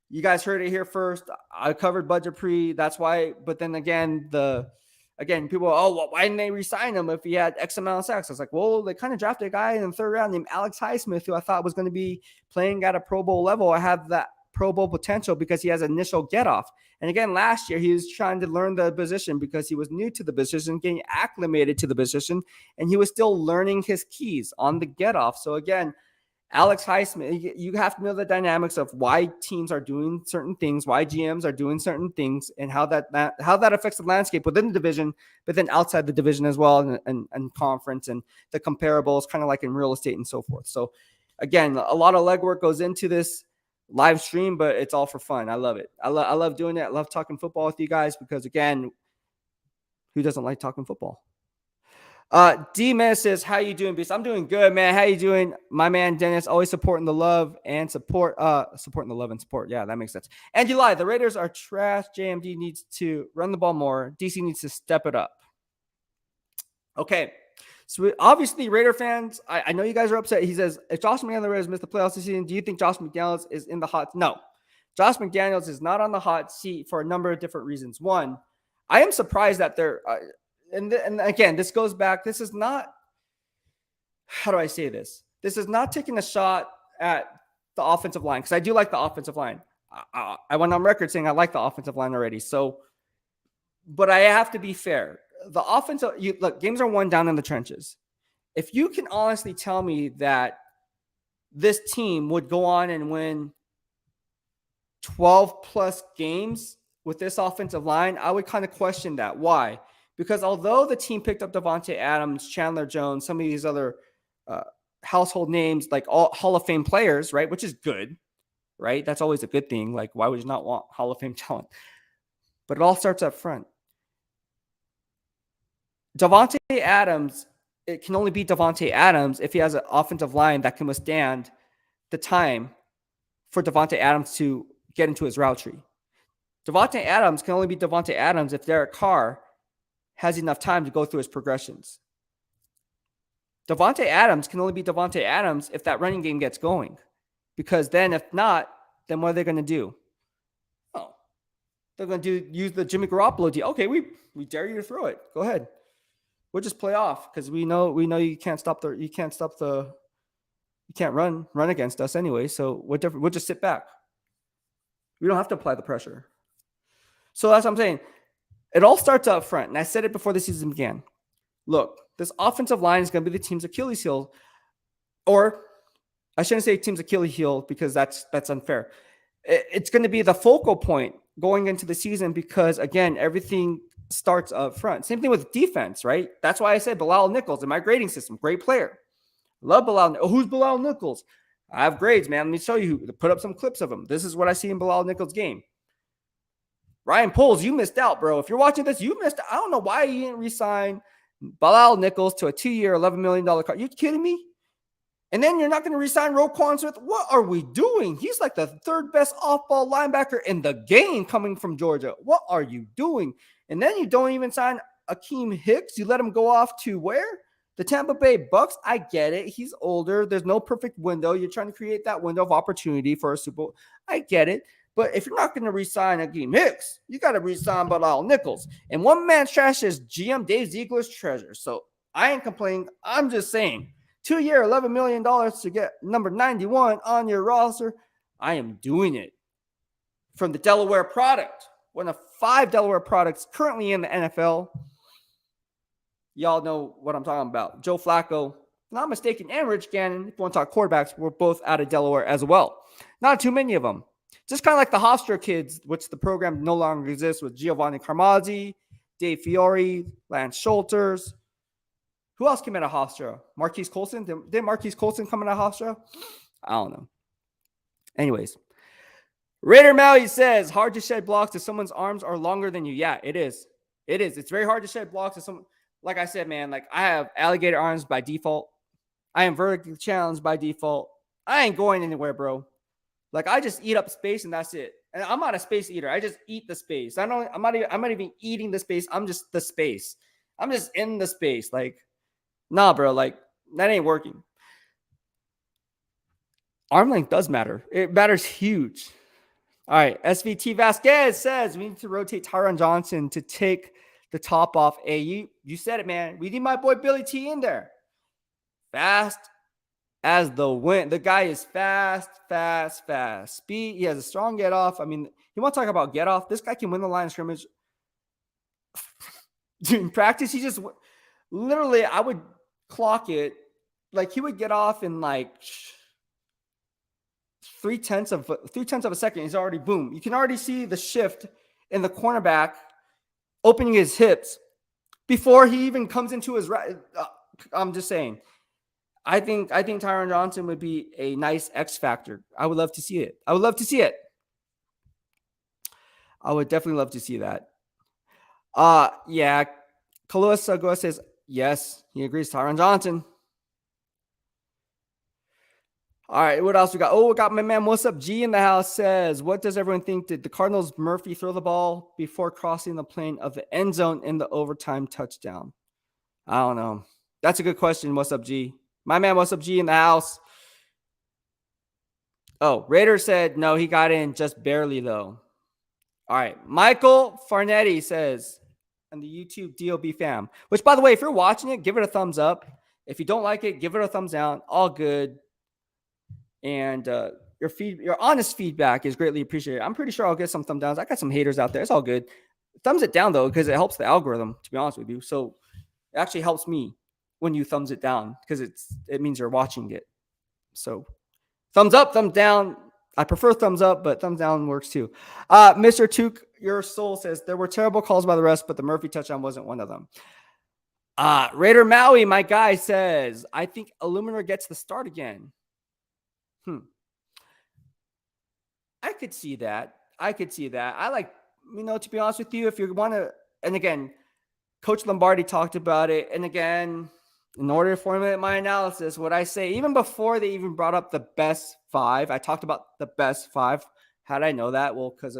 you guys heard it here first. I covered Bud Dupree. That's why. But then again, people, why didn't they re-sign him if he had X amount of sacks? I was like, well, they kind of drafted a guy in the 3rd round named Alex Highsmith, who I thought was going to be playing at a Pro Bowl level. I have that Pro Bowl potential because he has initial get off. And again, last year he was trying to learn the position because he was new to the position, getting acclimated to the position, and he was still learning his keys on the get off. So again, Alex Highsmith, you have to know the dynamics of why teams are doing certain things, why GMs are doing certain things, and how that affects the landscape within the division, but then outside the division as well, and conference and the comparables, kind of like in real estate and so forth. So again, a lot of legwork goes into this live stream, but it's all for fun. I love it. I love doing it. I love talking football with you guys because, again, who doesn't like talking football? D-Man says, how you doing, Beast? I'm doing good, man. How you doing? My man, Dennis, always supporting the love and support. Supporting the love and support. Yeah, that makes sense. And July, the Raiders are trash. JMD needs to run the ball more. DC needs to step it up. Okay. So obviously, Raider fans, I know you guys are upset. He says, if Josh McDaniels missed the playoffs this season, do you think Josh McDaniels is in the hot? No. Josh McDaniels is not on the hot seat for a number of different reasons. One, I am surprised that they're and again, this goes back. This is not, how do I say this? This is not taking a shot at the offensive line because I do like the offensive line. I went on record saying I like the offensive line already. So, but I have to be fair. The offensive, look, games are won down in the trenches. If you can honestly tell me that this team would go on and win 12 plus games with this offensive line, I would kind of question that. Why? Because although the team picked up Devontae Adams, Chandler Jones, some of these other household names, like all Hall of Fame players, right? Which is good, right? That's always a good thing. Like, why would you not want Hall of Fame talent? But it all starts up front. Devontae Adams, it can only be Devontae Adams if he has an offensive line that can withstand the time for Devontae Adams to get into his route tree. Devontae Adams can only be Devontae Adams if Derek Carr has enough time to go through his progressions. Devontae Adams can only be Devontae Adams if that running game gets going. Because then if not, then what are they going to do? Oh, they're going to use the Jimmy Garoppolo deal. Okay, we dare you to throw it. Go ahead. We'll just play off because we know you can't run against us anyway. So we'll just sit back. We don't have to apply the pressure. So that's what I'm saying. It all starts up front. And I said it before the season began. Look, this offensive line is going to be the team's Achilles heel. Or I shouldn't say team's Achilles heel because that's unfair. It's going to be the focal point going into the season because, again, everything starts up front. Same thing with defense, right? That's why I said Bilal Nichols in my grading system. Great player. Love Bilal. Oh, who's Bilal Nichols? I have grades, man. Let me show you. Put up some clips of him. This is what I see in Bilal Nichols' game. Ryan Poles, you missed out, bro. If you're watching this, you missed out. I don't know why you didn't re-sign Bilal Nichols to a 2-year, $11 million contract. You kidding me? And then you're not going to resign Roquan Smith. What are we doing? He's like the third best off-ball linebacker in the game coming from Georgia. What are you doing? And then you don't even sign Akeem Hicks. You let him go off to where? The Tampa Bay Bucks. I get it. He's older. There's no perfect window. You're trying to create that window of opportunity for a Super Bowl. I get it. But if you're not going to resign Akeem Hicks, you got to resign Bilal Nichols. And one man's trash is GM Dave Ziegler's treasure. So I ain't complaining. I'm just saying, 2-year, $11 million to get number 91 on your roster. I am doing it. From the Delaware product, one of 5 Delaware products currently in the NFL. Y'all know what I'm talking about. Joe Flacco, not mistaken, and Rich Gannon, if you want to talk quarterbacks, were both out of Delaware as well. Not too many of them. Just kind of like the Hofstra kids, which the program no longer exists, with Giovanni Carmazzi, Dave Fiore, Lance Schulters. Who else came out of Hofstra? Marquise Colson? Did Marquise Colson come out of Hofstra? I don't know. Anyways. Raider Maui says, hard to shed blocks if someone's arms are longer than you. Yeah, it is. It is. It's very hard to shed blocks if someone, like I said, man, like I have alligator arms by default. I am vertically challenged by default. I ain't going anywhere, bro. Like I just eat up space and that's it. And I'm not a space eater. I just eat the space. I'm not even eating the space. I'm just the space. I'm just in the space. Like, nah, bro. Like that ain't working. Arm length does matter. It matters huge. All right. SVT Vasquez says we need to rotate Tyron Johnson to take the top off. Hey, you said it, man. We need my boy Billy T in there. Fast as the wind. The guy is fast. Speed. He has a strong get off. I mean, you want to talk about get off? This guy can win the line of scrimmage. In practice, he just literally, I would clock it. Like he would get off in like 0.3 of a second. He's already boom. You can already see the shift in the cornerback opening his hips before he even comes into his right. I'm just saying. I think Tyron Johnson would be a nice X factor. I would love to see it. I would definitely love to see that. Yeah. Kalua Sagoa says, yes, he agrees. Tyron Johnson. All right, what else we got? Oh, we got my man, what's up? G in the house says, what does everyone think? Did the Cardinals Murphy throw the ball before crossing the plane of the end zone in the overtime touchdown? I don't know. That's a good question. What's up, G? My man, what's up, G in the house? Oh, Raider said, no, he got in just barely, though. All right. Michael Farnetti says, on the YouTube DOB fam, which, by the way, if you're watching it, give it a thumbs up. If you don't like it, give it a thumbs down. All good. And your honest feedback is greatly appreciated. I'm pretty sure I'll get some thumb downs. I got some haters out there. It's all good. Thumbs it down, though, because it helps the algorithm, to be honest with you. So it actually helps me when you thumbs it down because it means you're watching it. So thumbs up, thumbs down. I prefer thumbs up, but thumbs down works too. Mr. Took Your Soul says, there were terrible calls by the rest, but the Murphy touchdown wasn't one of them. Raider Maui, my guy, says, I think Illuminator gets the start again. I could see that. I like, to be honest with you, if you want to, and again, Coach Lombardi talked about it. And again, in order to formulate my analysis, what I say, even before they even brought up the best 5, I talked about the best 5. How did I know that? Well, because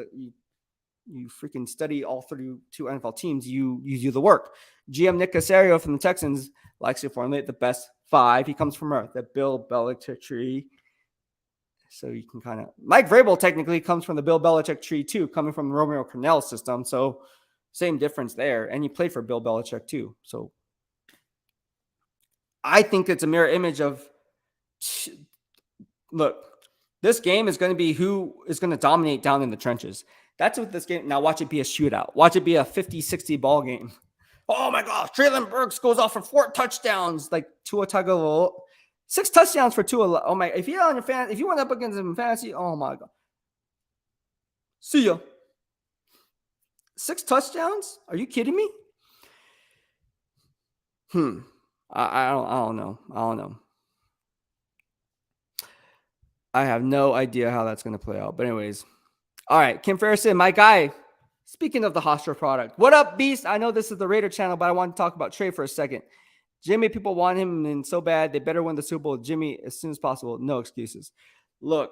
you freaking study all 32 NFL teams. You do the work. GM Nick Casario from the Texans likes to formulate the best 5. He comes from the Bill Belichick tree. So you can kind of, Mike Vrabel technically comes from the Bill Belichick tree too, coming from the Romeo Crennel system. So same difference there. And he played for Bill Belichick too. So I think it's a mirror image of, look, this game is going to be who is going to dominate down in the trenches. That's what this game, now watch it be a shootout. Watch it be a 50-60 ball game. Oh my gosh, Treylon Burks goes off for 4 touchdowns, like Tua Tagovailoa. 6 touchdowns for Tua. Oh my! If you went up against him in fantasy, oh my god. See ya. 6 touchdowns? Are you kidding me? I don't know. I have no idea how that's going to play out. But anyways, all right. Kim Ferguson, my guy. Speaking of the Hofstra product, what up, Beast? I know this is the Raider channel, but I want to talk about Trey for a second. Jimmy, people want him and so bad they better win the Super Bowl. Jimmy, as soon as possible. No excuses. Look,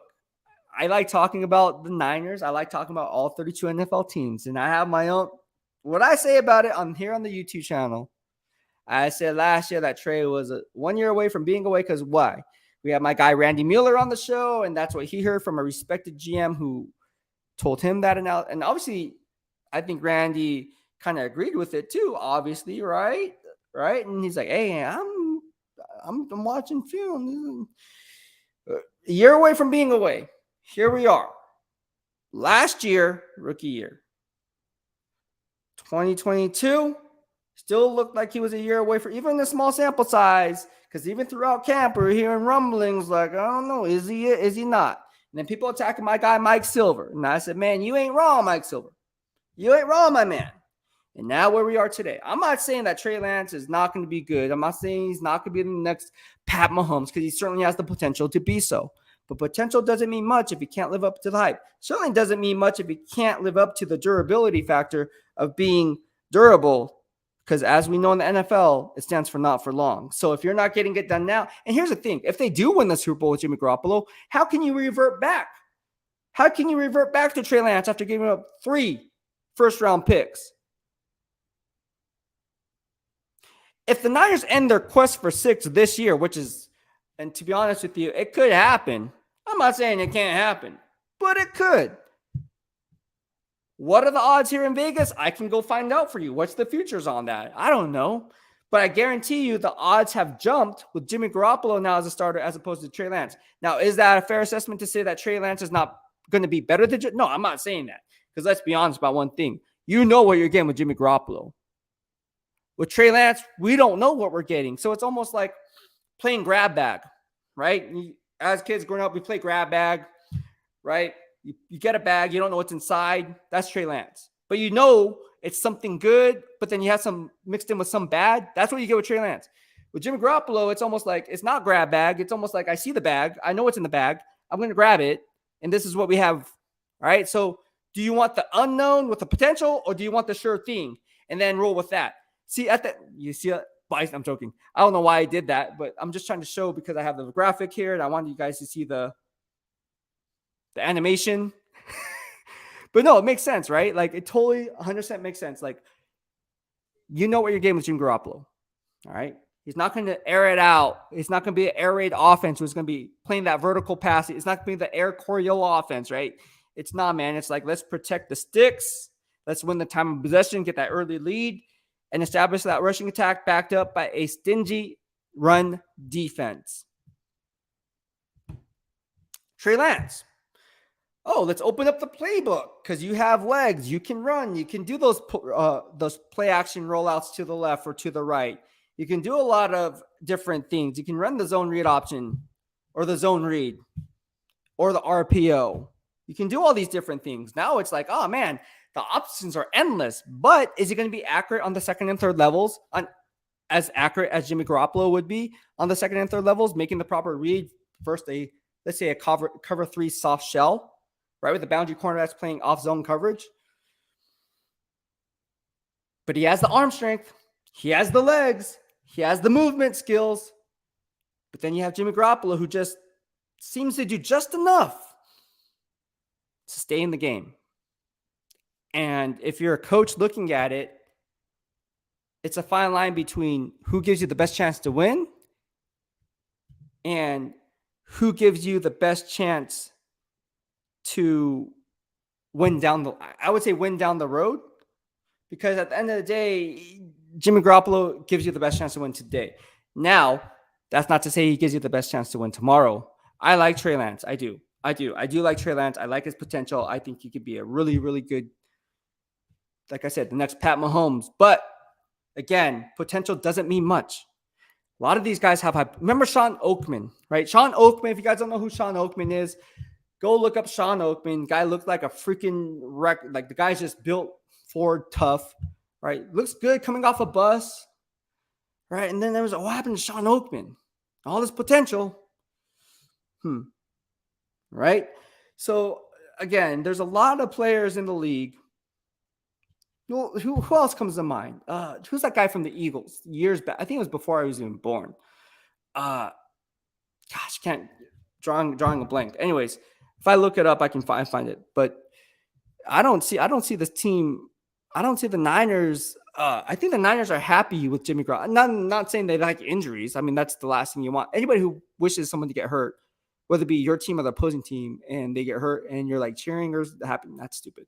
I like talking about the Niners. I like talking about all 32 NFL teams. And I have my own, what I say about it on here on the YouTube channel. I said last year that Trey was 1 year away from being away because why? We have my guy Randy Mueller on the show, and that's what he heard from a respected GM who told him that. And obviously, I think Randy kind of agreed with it too, obviously, right? Right? And he's like, hey, I'm watching film. A year away from being away. Here we are. Last year, rookie year. 2022, still looked like he was a year away for even the small sample size, because even throughout camp, we're hearing rumblings like, I don't know, is he it? Is he not? And then people attacking my guy, Mike Silver. And I said, man, you ain't wrong, Mike Silver. You ain't wrong, my man. And now where we are today. I'm not saying that Trey Lance is not going to be good. I'm not saying he's not going to be the next Pat Mahomes, because he certainly has the potential to be so. But potential doesn't mean much if he can't live up to the hype. Certainly doesn't mean much if he can't live up to the durability factor of being durable, because as we know in the NFL, it stands for not for long. So if you're not getting it done now, and here's the thing, if they do win the Super Bowl with Jimmy Garoppolo, how can you revert back? How can you revert back to Trey Lance after giving up 3 first-round picks? If the Niners end their quest for 6 this year, which is, and to be honest with you, it could happen. I'm not saying it can't happen, but it could. What are the odds here in Vegas? I can go find out for you. What's the futures on that? I don't know. But I guarantee you the odds have jumped with Jimmy Garoppolo now as a starter as opposed to Trey Lance. Now, is that a fair assessment to say that Trey Lance is not going to be better than No, I'm not saying that. Because let's be honest about one thing. You know what you're getting with Jimmy Garoppolo. With Trey Lance, we don't know what we're getting. So it's almost like playing grab bag, right? As kids growing up, we play grab bag, right? You get a bag, you don't know what's inside. That's Trey Lance. But you know it's something good, but then you have some mixed in with some bad. That's what you get with Trey Lance. With Jimmy Garoppolo, it's almost like it's not grab bag. It's almost like I see the bag. I know what's in the bag. I'm going to grab it. And this is what we have. All right. So do you want the unknown with the potential, or do you want the sure thing? And then roll with that. See, I'm joking. I don't know why I did that, but I'm just trying to show because I have the graphic here and I want you guys to see the animation. But no, it makes sense, right? Like it totally 100% makes sense. Like, you know what you're getting with Jimmy Garoppolo. All right. He's not going to air it out. It's not going to be an air raid offense who's going to be playing that vertical pass. It's not going to be the air Coryell offense, right? It's not, man. It's like, let's protect the sticks. Let's win the time of possession, get that early lead, and establish that rushing attack backed up by a stingy run defense. Trey Lance. Oh, let's open up the playbook because you have legs. You can run. You can do those play action rollouts to the left or to the right. You can do a lot of different things. You can run the zone read option or the zone read or the RPO. You can do all these different things. Now it's like, oh, man, the options are endless. But is it going to be accurate on the second and third levels? As accurate as Jimmy Garoppolo would be on the second and third levels, making the proper read. First, let's say a cover 3 soft shell. Right, with the boundary corner that's playing off-zone coverage. But he has the arm strength. He has the legs. He has the movement skills. But then you have Jimmy Garoppolo, who just seems to do just enough to stay in the game. And if you're a coach looking at it, it's a fine line between who gives you the best chance to win and who gives you the best chance to win down the road, because at the end of the day, Jimmy Garoppolo gives you the best chance to win today. Now, that's not to say he gives you the best chance to win tomorrow. I like Trey Lance. I do like Trey Lance. I like his potential. I think he could be a really, really good, like I said, the next Pat Mahomes. But again, potential doesn't mean much. A lot of these guys have hype. Remember Sean Oakman, right? Sean Oakman, if you guys don't know who Sean Oakman is, go look up Sean Oakman. Guy looked like a freaking wreck. Like the guy's just built for tough, right? Looks good coming off a bus, right? And then there was what happened to Sean Oakman? All this potential. Right? So again, there's a lot of players in the league Who else comes to mind? Who's that guy from the Eagles years back? I think it was before I was even born. Gosh, can't drawing a blank. Anyways, if I look it up, I can find it. But I don't see this team. I don't see the Niners. I think the Niners are happy with Jimmy Garoppolo. Not saying they like injuries. I mean, that's the last thing you want. Anybody who wishes someone to get hurt, whether it be your team or the opposing team, and they get hurt, and you're like cheering or happy, that's stupid.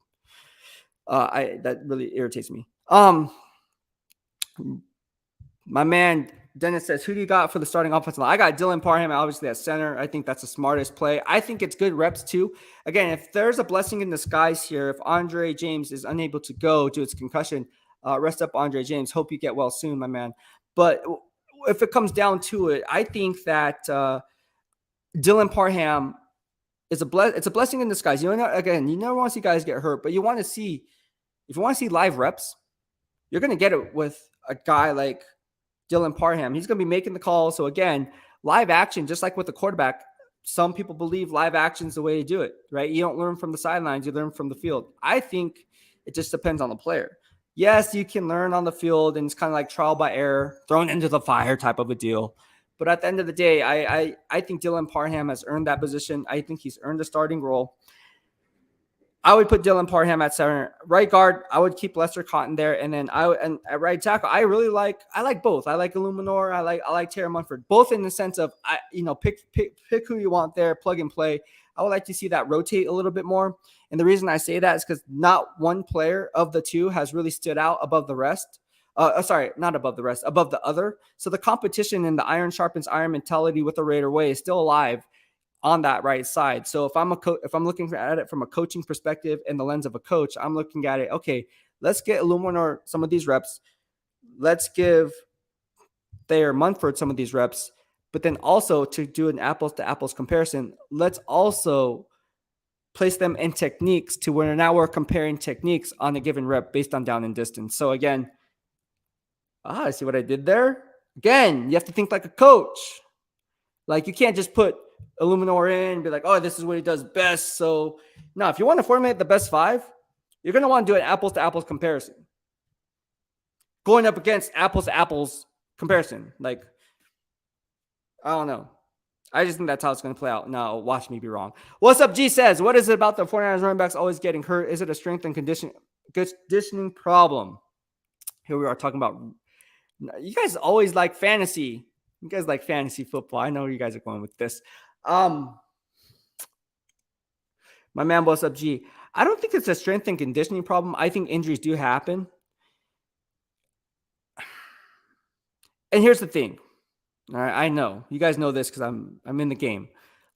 That really irritates me. My man Dennis says, who do you got for the starting offensive line? I got Dylan Parham, obviously, at center. I think that's the smartest play. I think it's good reps, too. Again, if there's a blessing in disguise here, if Andre James is unable to go due to its concussion, rest up, Andre James. Hope you get well soon, my man. But if it comes down to it, I think that Dylan Parham is it's a blessing in disguise. You know, again, you never want to see guys get hurt, but you want to see, if you want to see live reps, you're going to get it with a guy like Dylan Parham. He's going to be making the call. So again, live action, just like with the quarterback, some people believe live action is the way to do it, right? You don't learn from the sidelines, you learn from the field. I think it just depends on the player. Yes, you can learn on the field, and it's kind of like trial by error, thrown into the fire type of a deal. But at the end of the day, I think Dylan Parham has earned that position. I think he's earned the starting role. I would put Dylan Parham at center. Right guard, I would keep Lester Cotton there, and then and at right tackle, I like both. I like Illuminor. I like Terry Munford, both in the sense of pick who you want there, plug and play. I would like to see that rotate a little bit more. And the reason I say that is because not one player of the two has really stood out above the rest. Not above the rest, above the other. So the competition in the iron sharpens iron mentality with the Raider way is still alive on that right side. So if I'm looking at it from a coaching perspective and the lens of a coach, I'm looking at it, okay, let's get Illuminor some of these reps. Let's give Thayer Munford some of these reps. But then also, to do an apples to apples comparison, let's also place them in techniques to where now we're comparing techniques on a given rep based on down and distance. So again, I see what I did there. Again, you have to think like a coach. Like, you can't just put Illuminor in and be like, oh, this is what he does best. So no, if you want to formulate the best five, you're going to want to do an apples to apples comparison. Going up against apples to apples comparison. Like, I don't know. I just think that's how it's going to play out. Now, watch me be wrong. What's up, G says, what is it about the 49ers running backs always getting hurt? Is it a strength and conditioning problem? Here we are talking about, you guys always like fantasy. You guys like fantasy football. I know where you guys are going with this. My man, what's up, G? I don't think it's a strength and conditioning problem. I think injuries do happen. And here's the thing. All right, I know. You guys know this because I'm in the game.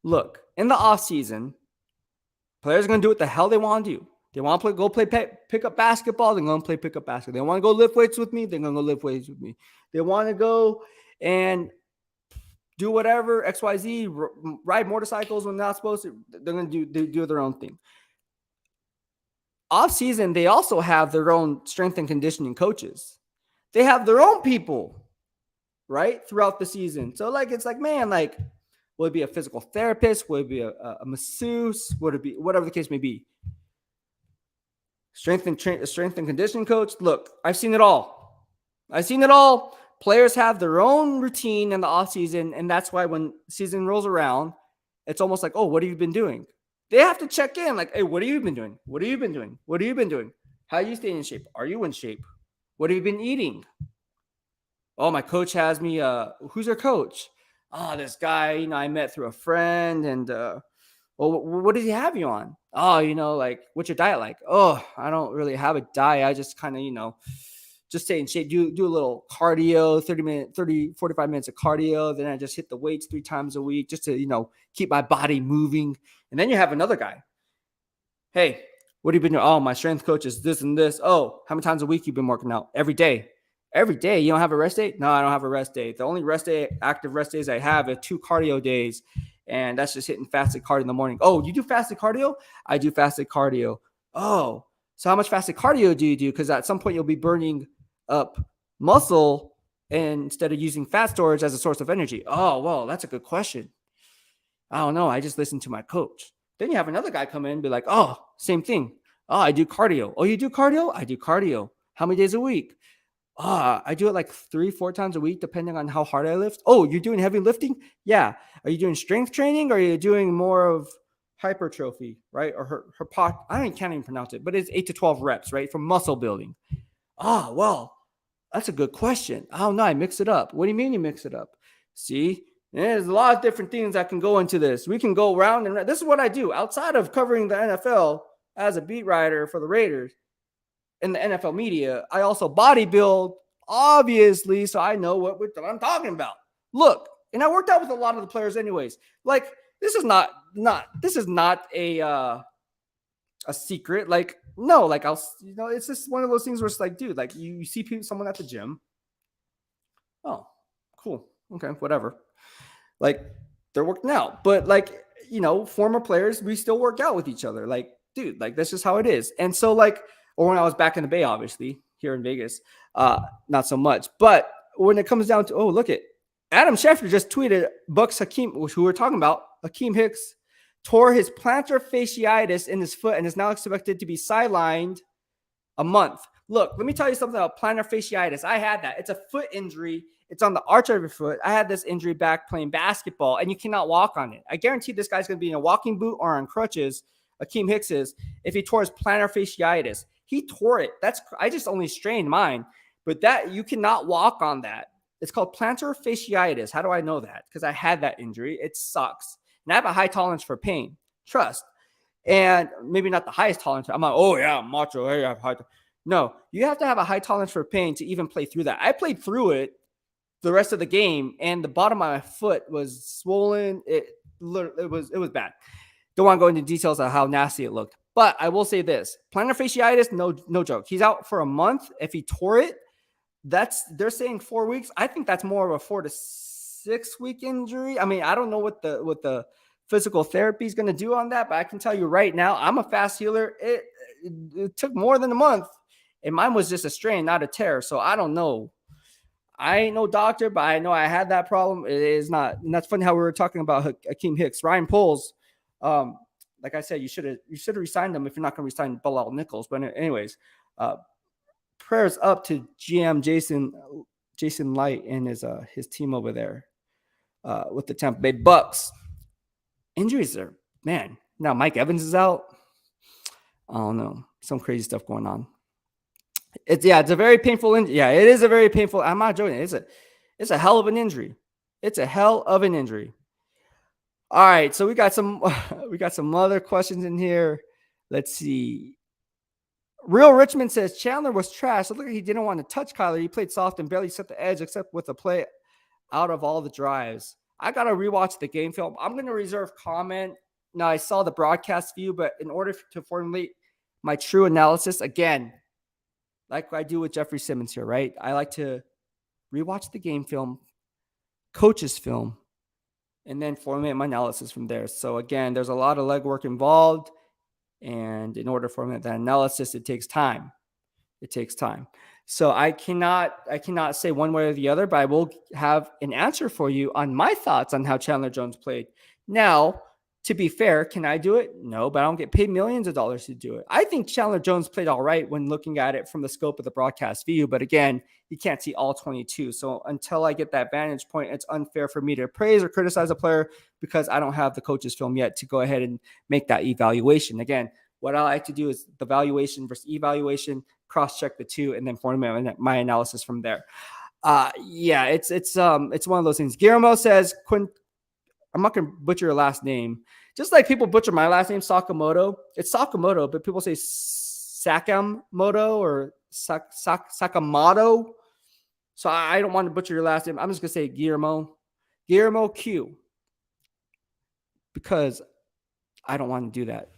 Look, in the offseason, players are going to do what the hell they want to do. They want to play pick up basketball, they're going to play pick up basketball. They want to go lift weights with me, they're going to go lift weights with me. They want to go and do whatever, XYZ, ride motorcycles when they're not supposed to. They're going to do their own thing. Off season, they also have their own strength and conditioning coaches. They have their own people, right, throughout the season. So, like, it's like, man, like, would it be a physical therapist? Would it be a masseuse? Would it be whatever the case may be? Strength and conditioning coach. Look, I've seen it all. Players have their own routine in the offseason, and that's why when season rolls around, it's almost like, oh, what have you been doing? They have to check in, like, hey, what have you been doing? What have you been doing? What have you been doing? How are you staying in shape? Are you in shape? What have you been eating? Oh, my coach has me. Who's your coach? Oh, this guy, I met through a friend, and well, what does he have you on? Oh, like, what's your diet like? Oh, I don't really have a diet. I just kind of, just stay in shape, do a little cardio, 45 minutes of cardio. Then I just hit the weights 3 times a week just to, keep my body moving. And then you have another guy. Hey, what have you been doing? Oh, my strength coach is this and this. Oh, how many times a week you've been working out? Every day. Every day. You don't have a rest day? No, I don't have a rest day. The only active rest days I have are 2 cardio days. And that's just hitting fasted cardio in the morning. Oh, you do fasted cardio? I do fasted cardio. Oh, so how much fasted cardio do you do? Because at some point you'll be burning up muscle instead of using fat storage as a source of energy. Oh, well, that's a good question. I don't know. I just listened to my coach. Then you have another guy come in and be like, oh, same thing. Oh, I do cardio. Oh, you do cardio? I do cardio. How many days a week? I do it like 3-4 times a week, depending on how hard I lift. Oh, you're doing heavy lifting? Yeah. Are you doing strength training, or are you doing more of hypertrophy, right? Or her pot? Can't even pronounce it, but it's 8 to 12 reps, right? For muscle building. Well, that's a good question. Oh no, I mix it up. What do you mean you mix it up? See, there's a lot of different things that can go into this. We can go around and this is what I do outside of covering the NFL as a beat writer for the Raiders in the NFL media. I also bodybuild, obviously, so I know what I'm talking about. Look, and I worked out with a lot of the players, anyways. Like this is not a secret. Like no, like it's just one of those things where it's like, dude, like you see someone at the gym. Oh, cool. Okay, whatever. Like they're working out, but like former players, we still work out with each other. Like, dude, like that's just how it is. And so like, or when I was back in the Bay, obviously here in Vegas, not so much. But when it comes down to, look at Adam Schefter just tweeted Bucks Hakeem, who we're talking about, Hakeem Hicks tore his plantar fasciitis in his foot and is now expected to be sidelined a month. Look, let me tell you something about plantar fasciitis. I had that. It's a foot injury. It's on the arch of your foot. I had this injury back playing basketball, and you cannot walk on it. I guarantee this guy's going to be in a walking boot or on crutches, Akeem Hicks is, if he tore his plantar fasciitis. He tore it. I just only strained mine, but that you cannot walk on that. It's called plantar fasciitis. How do I know that? Because I had that injury. It sucks. And I have a high tolerance for pain. Trust. And maybe not the highest tolerance. I'm like, oh yeah, I'm macho. Hey, I have high. No, you have to have a high tolerance for pain to even play through that. I played through it the rest of the game, and the bottom of my foot was swollen. It was bad. Don't want to go into details of how nasty it looked, but I will say this: plantar fasciitis, no joke. He's out for a month. If he tore it, they're saying 4 weeks. I think that's more of a 4 to 6 week injury. I mean, I don't know what the physical therapy is going to do on that, but I can tell you right now, I'm a fast healer. It took more than a month, and mine was just a strain, not a tear. So I don't know. I ain't no doctor, but I know I had that problem. It is not. And that's funny how we were talking about Akeem Hicks. Ryan Poles, like I said, you should have resigned him if you're not going to resign Bilal Nichols. But anyways, prayers up to GM Jason Light and his team over there with the Tampa Bay Bucks. Injuries are, man. Now Mike Evans is out. I don't know. Some crazy stuff going on. It's a very painful injury. Yeah, it is a very painful. I'm not joking. It's a hell of an injury. It's a hell of an injury. All right, so we got some other questions in here. Let's see. Real Richmond says Chandler was trash. It looked like he didn't want to touch Kyler. He played soft and barely set the edge except with a play out of all the drives. I got to rewatch the game film. I'm going to reserve comment. Now, I saw the broadcast view, but in order to formulate my true analysis, again, like I do with Jeffery Simmons here, right? I like to rewatch the game film, coach's film, and then formulate my analysis from there. So again, there's a lot of legwork involved. And in order to formulate that analysis, it takes time. So I cannot say one way or the other, but I will have an answer for you on my thoughts on how Chandler Jones played. Now, to be fair, can I do it? No, but I don't get paid millions of dollars to do it. I think Chandler Jones played all right when looking at it from the scope of the broadcast view. But again, you can't see all 22. So until I get that vantage point, it's unfair for me to praise or criticize a player because I don't have the coach's film yet to go ahead and make that evaluation. Again, what I like to do is the valuation versus evaluation, cross-check the two, and then formulate my analysis from there. It's one of those things. Guillermo says, I'm not going to butcher your last name. Just like people butcher my last name, Sakamoto. It's Sakamoto, but people say Sakamoto or Sakamoto. So I don't want to butcher your last name. I'm just going to say Guillermo Q. Because I don't want to do that.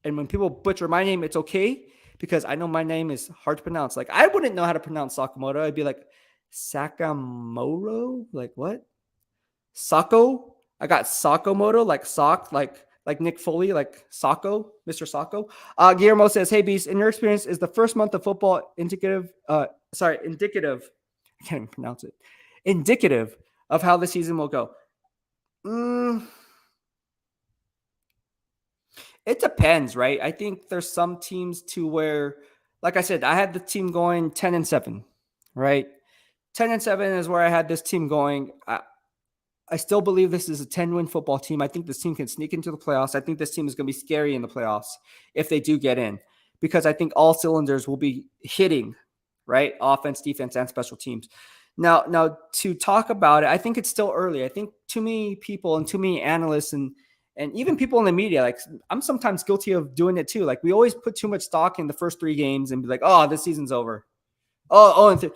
And when people butcher my name, it's okay. Because I know my name is hard to pronounce. Like, I wouldn't know how to pronounce Sakamoto. I'd be like, Sakamoto? Like, what? Sako? I got Sakamoto, like sock, like Nick Foley, like Sako, Mr. Sako. Guillermo says, hey, Beast, in your experience, is the first month of football indicative? I can't even pronounce it. Indicative of how the season will go. It depends, right? I think there's some teams to where, like I said, I had the team going 10-7, right? 10-7 is where I had this team going. I still believe this is a 10-win football team. I think this team can sneak into the playoffs. I think this team is going to be scary in the playoffs if they do get in, because I think all cylinders will be hitting, right? Offense, defense, and special teams. Now to talk about it, I think it's still early. I think too many people and too many analysts and even people in the media, like I'm sometimes guilty of doing it too. Like we always put too much stock in the first 3 games and be like, oh, this season's over. And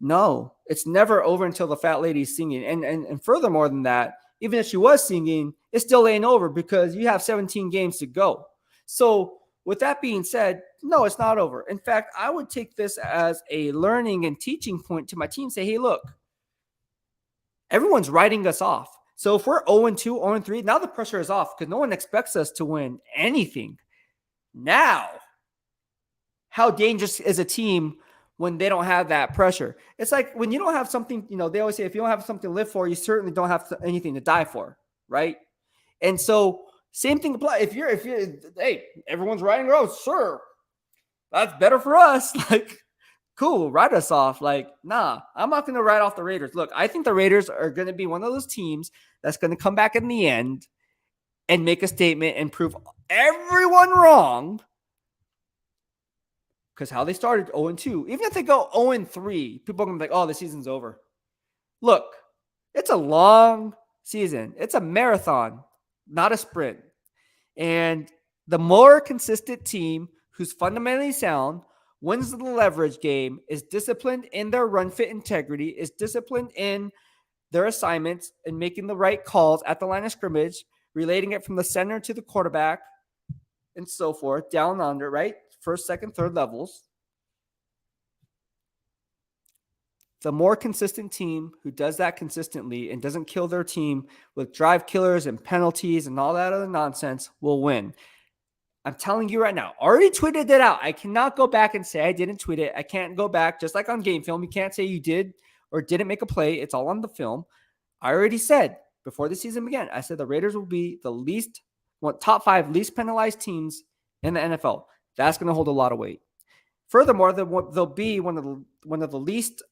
no, it's never over until the fat lady's singing. And furthermore than that, even if she was singing, it still ain't over because you have 17 games to go. So with that being said, no, it's not over. In fact, I would take this as a learning and teaching point to my team. Say, hey, look, everyone's writing us off. So if we're 0-2, 0-3, now the pressure is off because no one expects us to win anything. Now, how dangerous is a team when they don't have that pressure? It's like when you don't have something, they always say, if you don't have something to live for, you certainly don't have anything to die for, right? And so same thing applies. If you're, hey, everyone's writing rows, sure, that's better for us. Like, cool, write us off. Like, nah, I'm not going to write off the Raiders. Look, I think the Raiders are going to be one of those teams that's going to come back in the end and make a statement and prove everyone wrong. Because how they started 0-2, even if they go 0-3, people are going to be like, oh, the season's over. Look, it's a long season. It's a marathon, not a sprint. And the more consistent team who's fundamentally sound, wins the leverage game, is disciplined in their run fit integrity, is disciplined in their assignments and making the right calls at the line of scrimmage, relating it from the center to the quarterback and so forth, down under, right? First, second, third levels. The more consistent team who does that consistently and doesn't kill their team with drive killers and penalties and all that other nonsense will win. I'm telling you right now, already tweeted it out. I cannot go back and say I didn't tweet it. I can't go back, just like on game film. You can't say you did or didn't make a play. It's all on the film. I already said before the season began, I said the Raiders will be the top 5 least penalized teams in the NFL. That's going to hold a lot of weight. Furthermore, they'll be one of the least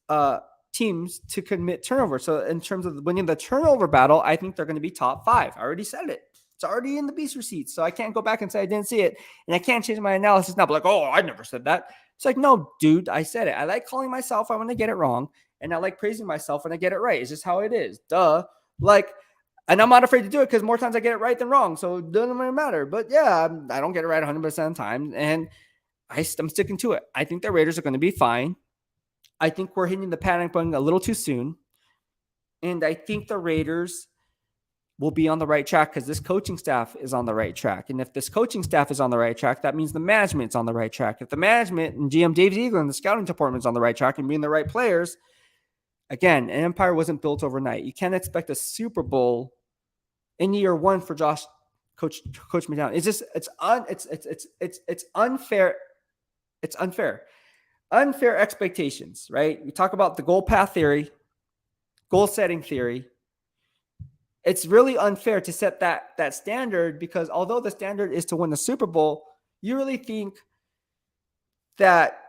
teams to commit turnover. So in terms of winning the turnover battle, I think they're going to be top 5. I already said it. It's already in the Beast receipts. So I can't go back and say I didn't see it. And I can't change my analysis now. Be like, oh, I never said that. It's like, no, dude, I said it. I like calling myself when I get it wrong. And I like praising myself when I get it right. It's just how it is. Duh. And I'm not afraid to do it because more times I get it right than wrong. So it doesn't really matter. But yeah, I don't get it right 100% of the time. And I'm sticking to it. I think the Raiders are going to be fine. I think we're hitting the panic button a little too soon. And I think the Raiders will be on the right track because this coaching staff is on the right track. And if this coaching staff is on the right track, that means the management's on the right track. If the management and GM Dave Ziegler and the scouting department's on the right track and being the right players, again, an empire wasn't built overnight. You can't expect a Super Bowl in year 1 for Coach McDowell. It's just it's unfair. It's unfair. Unfair expectations, right? We talk about the goal path theory, goal setting theory. It's really unfair to set that standard because although the standard is to win the Super Bowl, you really think that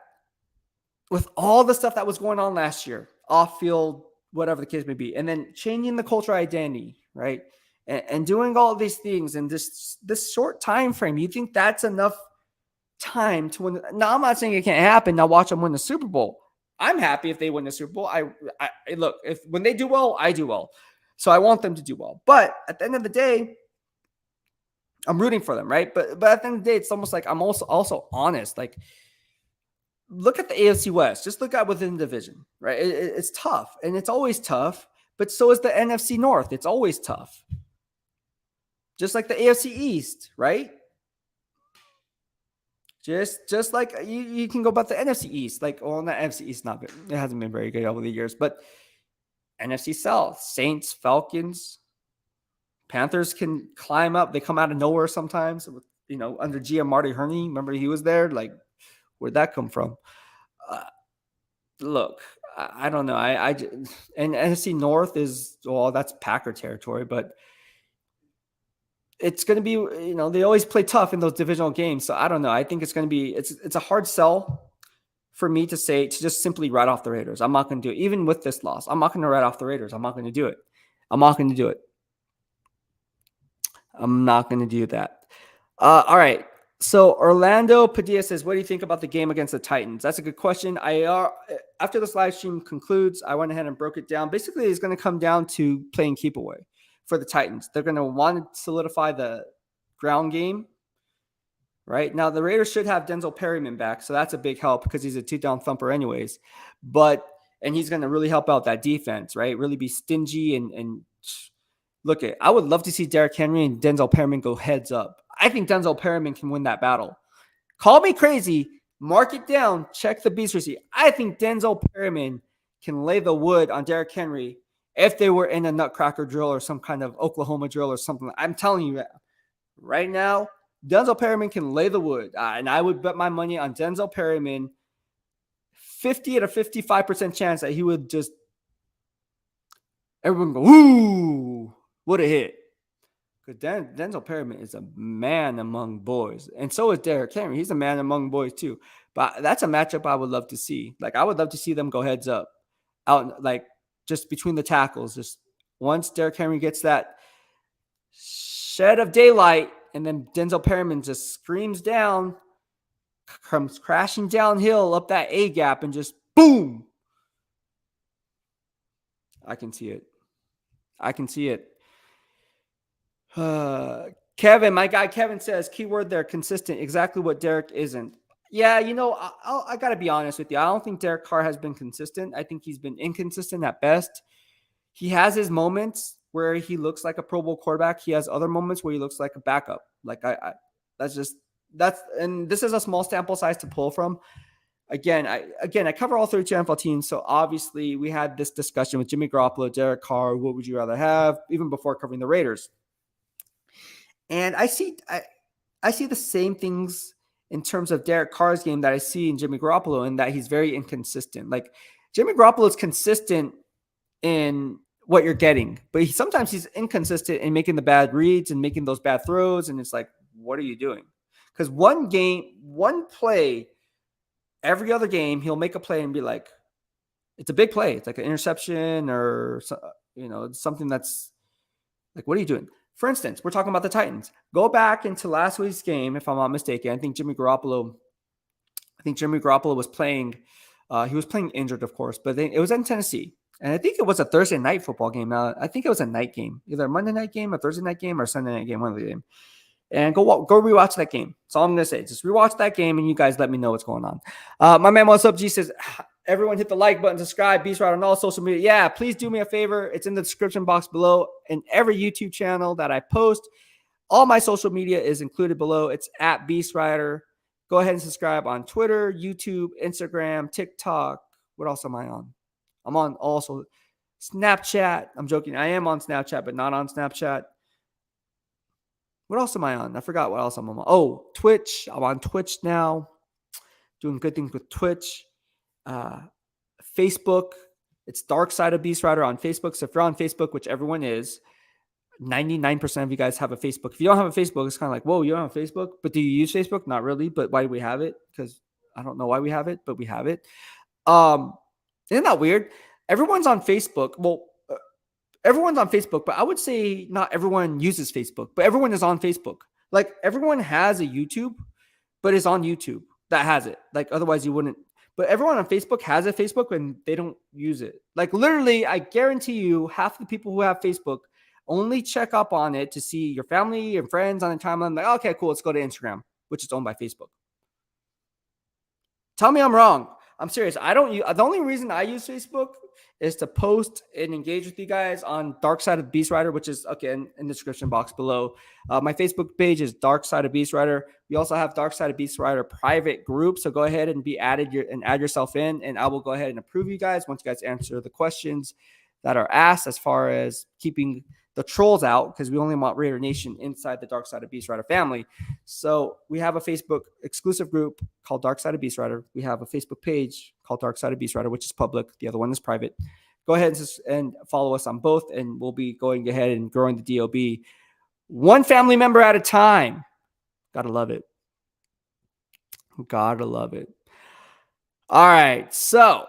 with all the stuff that was going on last year, off field, whatever the case may be, and then changing the cultural identity, right? And doing all of these things in this short time frame, you think that's enough time to win? Now, I'm not saying it can't happen. Now watch them win the Super Bowl. I'm happy if they win the Super Bowl. I look, when they do well, I do well. So I want them to do well. But at the end of the day, I'm rooting for them, right? But at the end of the day, it's almost like I'm also honest. Like, look at the AFC West. Just look at within the division, right? It's tough, and it's always tough. But so is the NFC North. It's always tough. Just like the AFC East, right? Just like you can go about the NFC East. Like, well, not NFC East, not good. It hasn't been very good over the years. But NFC South, Saints, Falcons, Panthers can climb up. They come out of nowhere sometimes. Under GM Marty Herney. Remember he was there? Like, where'd that come from? Look, I don't know. And NFC North is, well, that's Packer territory, but it's going to be, you know, they always play tough in those divisional games. So I don't know. I think it's going to be, it's a hard sell for me to say, to just simply write off the Raiders. I'm not going to do it. Even with this loss, I'm not going to write off the Raiders. I'm not going to do it. I'm not going to do it. I'm not going to do that. All right. So Orlando Padilla says, what do you think about the game against the Titans? That's a good question. After this live stream concludes, I went ahead and broke it down. Basically, it's going to come down to playing keep away for the Titans. They're going to want to solidify the ground game. Right now, the Raiders should have Denzel Perryman back, so that's a big help because he's a 2-down thumper anyways. And he's going to really help out that defense, right? Really be stingy and look at. I would love to see Derrick Henry and Denzel Perryman go heads up. I think Denzel Perryman can win that battle. Call me crazy, mark it down, check the beast receipt. I think Denzel Perryman can lay the wood on Derrick Henry if they were in a nutcracker drill or some kind of Oklahoma drill or something. I'm telling you that right now, Denzel Perryman can lay the wood. And I would bet my money on Denzel Perryman, 50 to 55% chance that he would just, everyone go, ooh, what a hit. Because Denzel Perryman is a man among boys. And so is Derrick Henry. He's a man among boys too. But that's a matchup I would love to see. Like, I would love to see them go heads up. Out, like, just between the tackles. Just once Derrick Henry gets that shed of daylight, and then Denzel Perryman just screams down, comes crashing downhill up that A gap, and just boom. I can see it. I can see it. Kevin, my guy Kevin says, keyword there, consistent. Exactly what Derek isn't. Yeah, you know, I got to be honest with you. I don't think Derek Carr has been consistent. I think he's been inconsistent at best. He has his moments where he looks like a Pro Bowl quarterback. He has other moments where he looks like a backup. Like and this is a small sample size to pull from. Again, I cover all 32 NFL teams. So obviously we had this discussion with Jimmy Garoppolo, Derek Carr. What would you rather have? Even before covering the Raiders. And I see the same things in terms of Derek Carr's game that I see in Jimmy Garoppolo, and that he's very inconsistent. Like, Jimmy Garoppolo is consistent in what you're getting, but sometimes he's inconsistent in making the bad reads and making those bad throws. And it's like, what are you doing? Because one play, every other game, he'll make a play and be like, it's a big play. It's like an interception or, you know, something that's like, what are you doing? For instance, we're talking about the Titans. Go back into last week's game, if I'm not mistaken. I think Jimmy Garoppolo was playing. He was playing injured, of course, but it was in Tennessee. And I think it was a Thursday night football game. I think it was a night game, either a Monday night game, a Thursday night game, or Sunday night game, one of the game. And go rewatch that game. That's all I'm going to say. Just rewatch that game, and you guys let me know what's going on. My man, what's up, G, says, everyone hit the like button, subscribe, BEASTwriter on all social media. Yeah, please do me a favor. It's in the description box below. And every YouTube channel that I post, all my social media is included below. It's at BEASTwriter. Go ahead and subscribe on Twitter, YouTube, Instagram, TikTok. What else am I on? I'm on also Snapchat. I'm joking. I am on Snapchat, but not on Snapchat. What else am I on? I forgot what else I'm on. Oh, Twitch. I'm on Twitch now. Doing good things with Twitch. Facebook. It's Dark Side of BEASTwriter on Facebook. So if you're on Facebook, which everyone is, 99% of you guys have a Facebook. If you don't have a Facebook, it's kind of like, whoa, you don't have a Facebook? But do you use Facebook? Not really. But why do we have it? Because I don't know why we have it, but we have it. Isn't that weird? Everyone's on Facebook. Well, everyone's on Facebook, but I would say not everyone uses Facebook, but everyone is on Facebook. Like, everyone has a YouTube, but is on YouTube that has it. Like, otherwise you wouldn't. But everyone on Facebook has a Facebook and they don't use it. Like, literally, I guarantee you half the people who have Facebook only check up on it to see your family and friends on the timeline. Like, okay, cool, let's go to Instagram, which is owned by Facebook. Tell me I'm wrong. I'm serious. The only reason I use Facebook is to post and engage with you guys on Dark Side of BEASTwriter, which is, okay, in the description box below. My Facebook page is Dark Side of BEASTwriter. We also have Dark Side of BEASTwriter private group. So go ahead and be added and add yourself in, and I will go ahead and approve you guys once you guys answer the questions that are asked as far as keeping the trolls out, because we only want Raider Nation inside the Dark Side of BEASTwriter family. So we have a Facebook exclusive group called Dark Side of BEASTwriter. We have a Facebook page called Dark Side of BEASTwriter, which is public. The other one is private. Go ahead and follow us on both, and we'll be going ahead and growing the DOB One family member at a time. Gotta love it. Gotta love it. All right. So,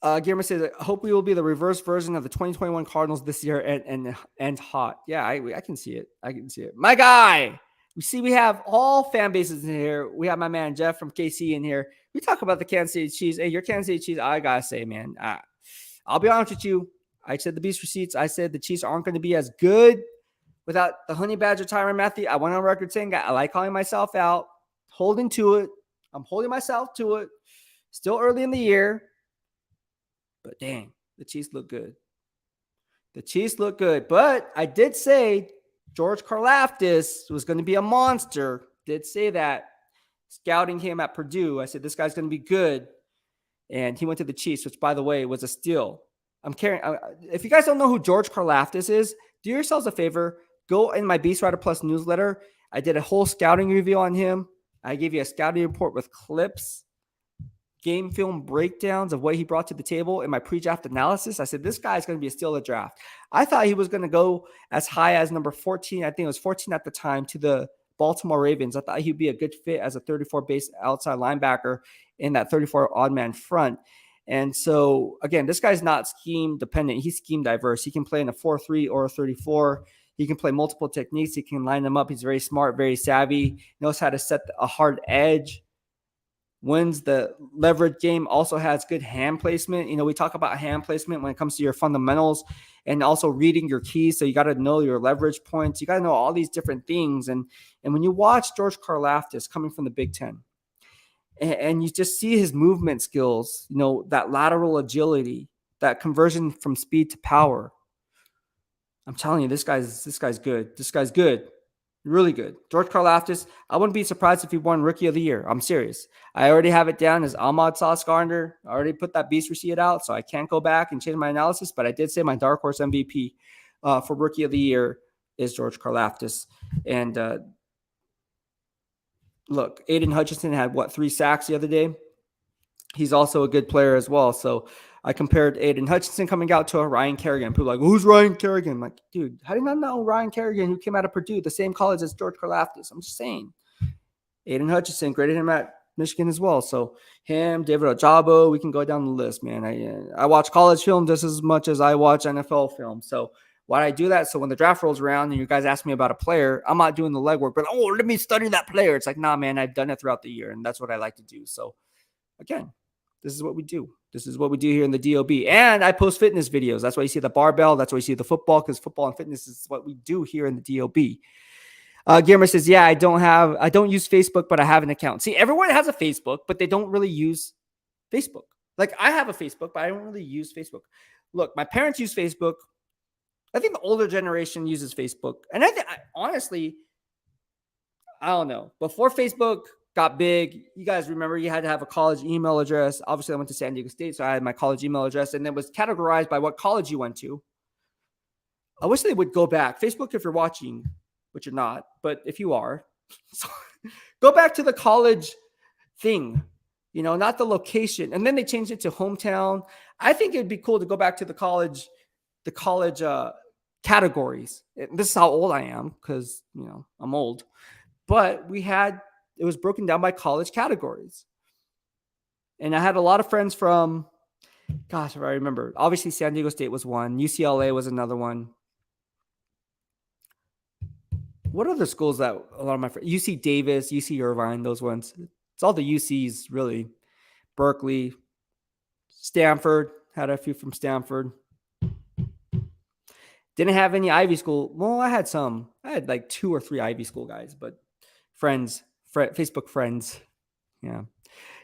Guillermo says, I hope we will be the reverse version of the 2021 Cardinals this year and hot. Yeah, I can see it. I can see it. My guy. We see we have all fan bases in here. We have my man Jeff from KC in here. We talk about the Kansas City Chiefs. Hey, your Kansas City Chiefs, I gotta say, man, I'll be honest with you. I said the Beast receipts. I said the Chiefs aren't going to be as good without the Honey Badger Tyrann Matthew. I went on record saying I like calling myself out, holding to it. I'm holding myself to it. Still early in the year. But dang, the Chiefs look good. The Chiefs look good. But I did say George Karlaftis was going to be a monster. Did say that. Scouting him at Purdue. I said, this guy's going to be good. And he went to the Chiefs, which, by the way, was a steal. If you guys don't know who George Karlaftis is, do yourselves a favor. Go in my BEASTwriter Plus newsletter. I did a whole scouting review on him. I gave you a scouting report with clips, game film breakdowns of what he brought to the table in my pre-draft analysis. I said, this guy is going to be a steal of the draft. I thought he was going to go as high as number 14. I think it was 14 at the time to the Baltimore Ravens. I thought he'd be a good fit as a 34 base outside linebacker in that 34 odd man front. And so, again, this guy's not scheme dependent. He's scheme diverse. He can play in a 4-3 or a 34. He can play multiple techniques. He can line them up. He's very smart, very savvy, knows how to set a hard edge, wins the leverage game, also has good hand placement. You know, we talk about hand placement when it comes to your fundamentals and also reading your keys. So you got to know your leverage points. You got to know all these different things. And when you watch George Karlaftis coming from the Big Ten, and you just see his movement skills, you know, that lateral agility, that conversion from speed to power. I'm telling you, this guy's good. This guy's good. Really good. George Karlaftis, I wouldn't be surprised if he won Rookie of the Year. I'm serious. I already have it down as Ahmad Sauce Gardner. I already put that beast receipt out, so I can't go back and change my analysis, but I did say my dark horse MVP for Rookie of the Year is George Karlaftis. And look, Aiden Hutchinson had, 3 sacks the other day? He's also a good player as well. So I compared Aiden Hutchinson coming out to a Ryan Kerrigan. People are like, who's Ryan Kerrigan? I'm like, dude, how do you not know Ryan Kerrigan, who came out of Purdue, the same college as George Karlaftis? I'm just saying. Aiden Hutchinson, graded him at Michigan as well. So him, David Ojabo, we can go down the list, man. I watch college film just as much as I watch NFL film. So why I do that? So when the draft rolls around and you guys ask me about a player, I'm not doing the legwork, but, let me study that player. It's like, nah, man, I've done it throughout the year, and that's what I like to do. So, again, this is what we do. This is what we do here in the DOB. And I post fitness videos. That's why you see the barbell. That's why you see the football, because football and fitness is what we do here in the DOB. Guillermo says, yeah, I don't use Facebook, but I have an account. See, everyone has a Facebook, but they don't really use Facebook. Like, I have a Facebook, but I don't really use Facebook. Look, my parents use Facebook. I think the older generation uses Facebook. And honestly, I don't know. Before Facebook got big, you guys remember you had to have a college email address. Obviously, I went to San Diego State, so I had my college email address, and it was categorized by what college you went to. I wish they would go back. Facebook, if you're watching, which you're not, but if you are, go back to the college thing, not the location. And then they changed it to hometown. I think it'd be cool to go back to the college categories. This is how old I am, because, I'm old. But it was broken down by college categories. And I had a lot of friends from, gosh, if I remember, obviously San Diego State was one. UCLA was another one. What other schools that a lot of my friends, UC Davis, UC Irvine, those ones. It's all the UCs, really. Berkeley, Stanford, had a few from Stanford. Didn't have any Ivy School. Well, I had some. I had like 2 or 3 Ivy School guys, but Facebook friends. Yeah.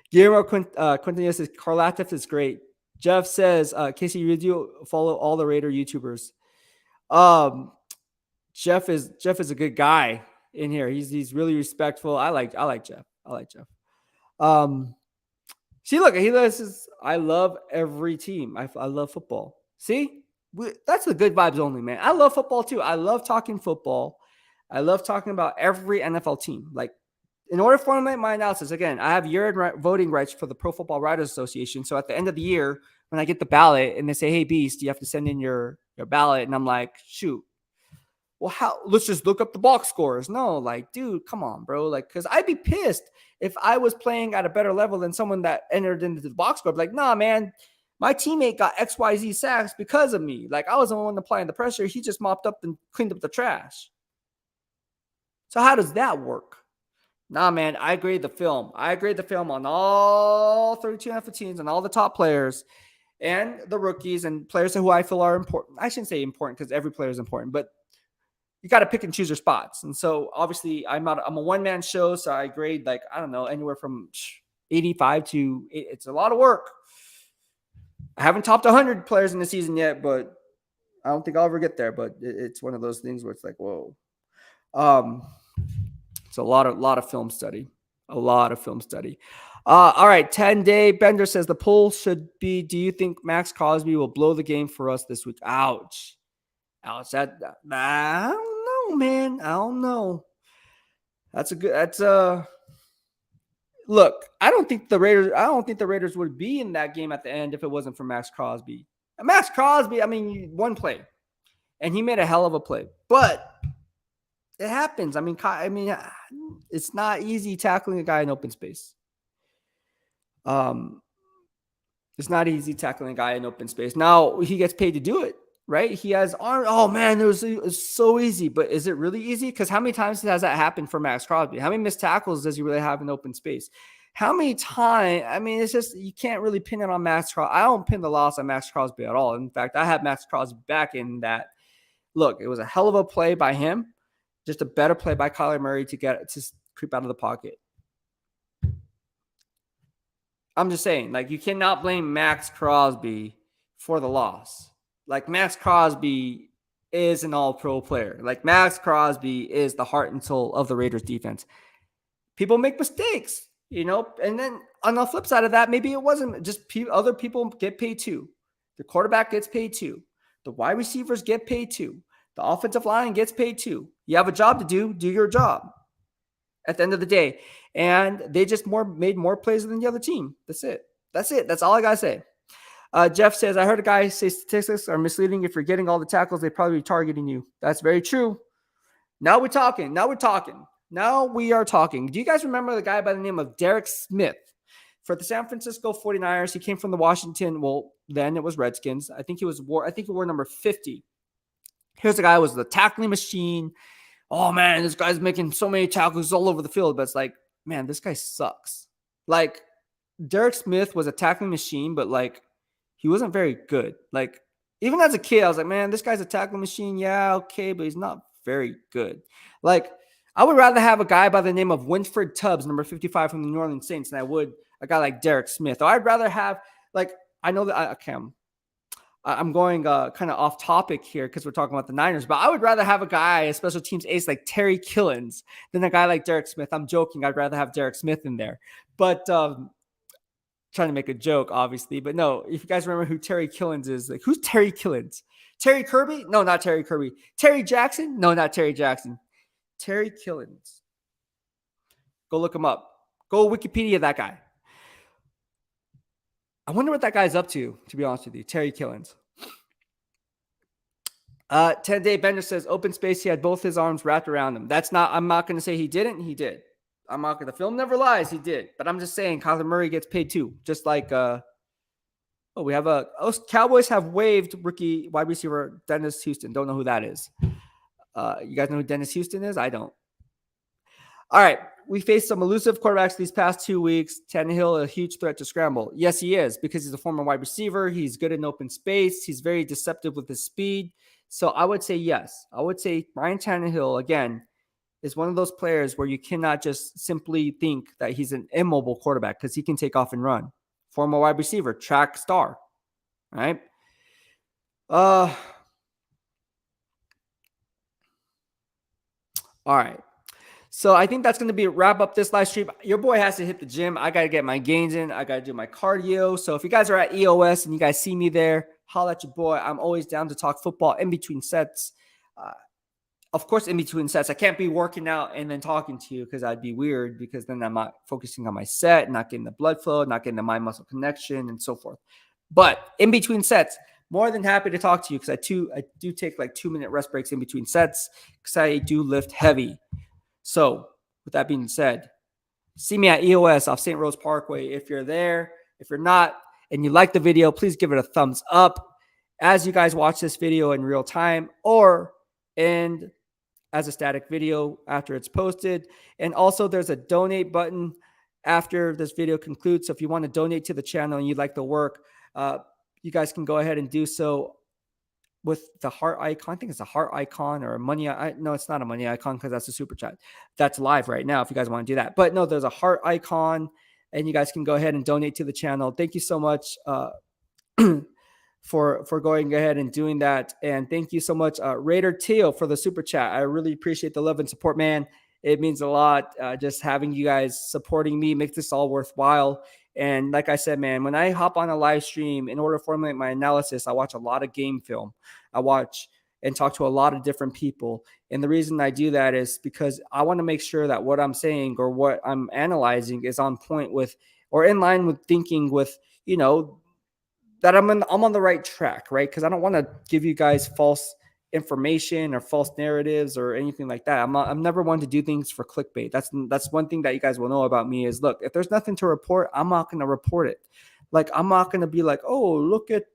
Guillermo Quintanilla says, Karlaftis is great. Jeff says, Casey, you do follow all the Raider YouTubers. Jeff is a good guy in here. He's really respectful. I like Jeff. See, look, he says, I love every team. I love football. See? That's the good vibes only, man. I love football too. I love talking football. I love talking about every NFL team. Like, in order to formulate my analysis, again, I have year-end voting rights for the Pro Football Writers Association. So at the end of the year, when I get the ballot and they say, hey, Beast, you have to send in your ballot. And I'm like, shoot, well, how? Let's just look up the box scores. No, like, dude, come on, bro. Like, because I'd be pissed if I was playing at a better level than someone that entered into the box score. Like, nah, man, my teammate got XYZ sacks because of me. Like, I was the one applying the pressure. He just mopped up and cleaned up the trash. So how does that work? Nah, man, I grade the film. I grade the film on all 32 NFL teams and all the top players and the rookies and players who I feel are important. I shouldn't say important because every player is important, but you got to pick and choose your spots. And so obviously I'm a one-man show. So I grade like, I don't know, anywhere from 85 to, it's a lot of work. I haven't topped 100 players in the season yet, but I don't think I'll ever get there. But it's one of those things where it's like, whoa. It's a lot of film study. A lot of film study. All right, 10-day Bender says the poll should be, do you think Max Crosby will blow the game for us this week? Ouch. I don't know, man. I don't know. Look, I don't think the Raiders would be in that game at the end if it wasn't for Max Crosby. And Max Crosby, I mean, one play. And he made a hell of a play. But it happens. I mean, it's not easy tackling a guy in open space. It's not easy tackling a guy in open space. Now, he gets paid to do it, right? He has arm. Oh, man, it was so easy. But is it really easy? Because how many times has that happened for Max Crosby? How many missed tackles does he really have in open space? How many times? I mean, it's just you can't really pin it on Max Crosby. I don't pin the loss on Max Crosby at all. In fact, I have Max Crosby back in that. Look, it was a hell of a play by him. Just a better play by Kyler Murray to creep out of the pocket. I'm just saying, like, you cannot blame Max Crosby for the loss. Like, Max Crosby is an all-pro player. Like, Max Crosby is the heart and soul of the Raiders defense. People make mistakes, and then on the flip side of that, maybe it wasn't just other people get paid too. The quarterback gets paid too. The wide receivers get paid too. The offensive line gets paid too. You have a job to do your job at the end of the day. And they just made more plays than the other team. That's it. That's all I got to say. Jeff says, I heard a guy say statistics are misleading. If you're getting all the tackles, they'd probably be targeting you. That's very true. Now we are talking. Do you guys remember the guy by the name of Derek Smith? For the San Francisco 49ers, he came from the Washington, well, then it was Redskins. I think he wore number 50. Here's the guy who was the tackling machine. Oh, man, this guy's making so many tackles all over the field. But it's like, man, this guy sucks. Like, Derek Smith was a tackling machine, but, like, he wasn't very good. Like, even as a kid, I was like, man, this guy's a tackling machine. Yeah, okay, but he's not very good. Like, I would rather have a guy by the name of Winfred Tubbs, number 55 from the New Orleans Saints, than I would a guy like Derek Smith. Or I'd rather have, like, I know that I'm going kind of off topic here because we're talking about the Niners, but I would rather have a guy, a special teams ace like Terry Killens than a guy like Derek Smith. I'm joking. I'd rather have Derek Smith in there, but trying to make a joke, obviously. But no, if you guys remember who Terry Killens is, like, who's Terry Killens? Terry Kirby? No, not Terry Kirby. Terry Jackson? No, not Terry Jackson. Terry Killens. Go look him up. Go Wikipedia that guy. I wonder what that guy's up to be honest with you. Terry Killens. 10-day Bender says open space. He had both his arms wrapped around him. I'm not going to say he didn't. He did. I'm not going to. The film never lies. He did. But I'm just saying Kyler Murray gets paid too. Just like, Cowboys have waived rookie wide receiver Dennis Houston. Don't know who that is. You guys know who Dennis Houston is? I don't. All right. We faced some elusive quarterbacks these past 2 weeks. Tannehill, a huge threat to scramble. Yes, he is, because he's a former wide receiver. He's good in open space. He's very deceptive with his speed. So I would say yes. I would say Ryan Tannehill, again, is one of those players where you cannot just simply think that he's an immobile quarterback because he can take off and run. Former wide receiver, track star, right? All right. So I think that's going to wrap up this live stream. Your boy has to hit the gym. I got to get my gains in. I got to do my cardio. So if you guys are at EOS and you guys see me there, holla at your boy. I'm always down to talk football in between sets. Of course, in between sets, I can't be working out and then talking to you because that'd be weird, because then I'm not focusing on my set, not getting the blood flow, not getting the mind-muscle connection, and so forth. But in between sets, more than happy to talk to you, because I do take like 2-minute rest breaks in between sets because I do lift heavy. So with that being said, see me at EOS off St. Rose Parkway if you're there. If you're not and you like the video, please give it a thumbs up as you guys watch this video in real time, or and as a static video after it's posted. And also there's a donate button after this video concludes. So if you want to donate to the channel and you like the work, you guys can go ahead and do so with the heart icon. I think it's a heart icon or a money. No, it's not a money icon because that's a super chat. That's live right now if you guys want to do that. But no, there's a heart icon and you guys can go ahead and donate to the channel. Thank you so much for going ahead and doing that. And thank you so much, Raider Teal, for the super chat. I really appreciate the love and support, man. It means a lot. Just having you guys supporting me makes this all worthwhile. And like I said, man, when I hop on a live stream, in order to formulate my analysis, I watch a lot of game film. I watch and talk to a lot of different people. And the reason I do that is because I want to make sure that what I'm saying or what I'm analyzing is on point with, or in line with thinking with, you know, that I'm on the right track, right? Because I don't want to give you guys false information or false narratives or anything like that. I'm never one to do things for clickbait. That's one thing that you guys will know about me is, look, if there's nothing to report, I'm not going to report it. Like, I'm not going to be like, oh, look at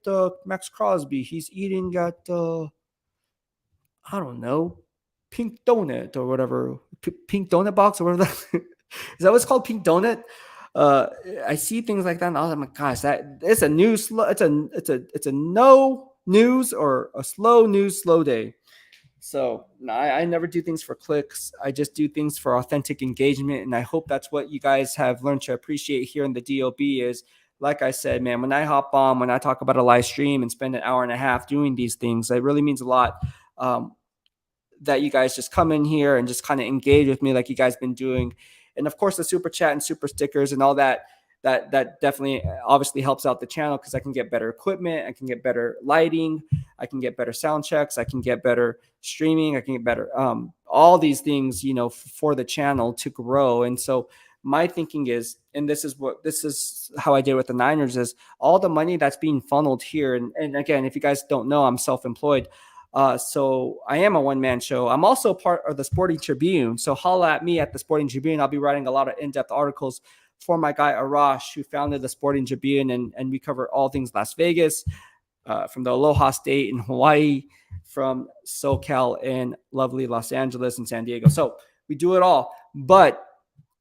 Max Crosby. He's eating at, I don't know, Pink Donut or whatever. Pink Donut Box or whatever. Is that what's called, Pink Donut? I see things like that, and I'm like, gosh, that it's a news. It's a no news or a slow news slow day. So I never do things for clicks. I just do things for authentic engagement, and I hope that's what you guys have learned to appreciate here in the DOB. Is, like I said, man, when I hop on, when I talk about a live stream and spend an hour and a half doing these things, it really means a lot. That you guys just come in here and just kind of engage with me like you guys been doing. And of course, the super chat and super stickers and all that definitely obviously helps out the channel, because I can get better equipment, I can get better lighting, I can get better sound checks, I can get better streaming, I can get better all these things, you know, for the channel to grow. And so my thinking is, and this is how I did with the Niners, is all the money that's being funneled here. And again, if you guys don't know, I'm self-employed. So I am a one-man show. I'm also part of the Sporting Tribune. So holla at me at the Sporting Tribune. I'll be writing a lot of in-depth articles for my guy Arash, who founded the Sporting Tribune, and we cover all things Las Vegas, from the Aloha State in Hawaii, from SoCal and lovely Los Angeles and San Diego. So we do it all. But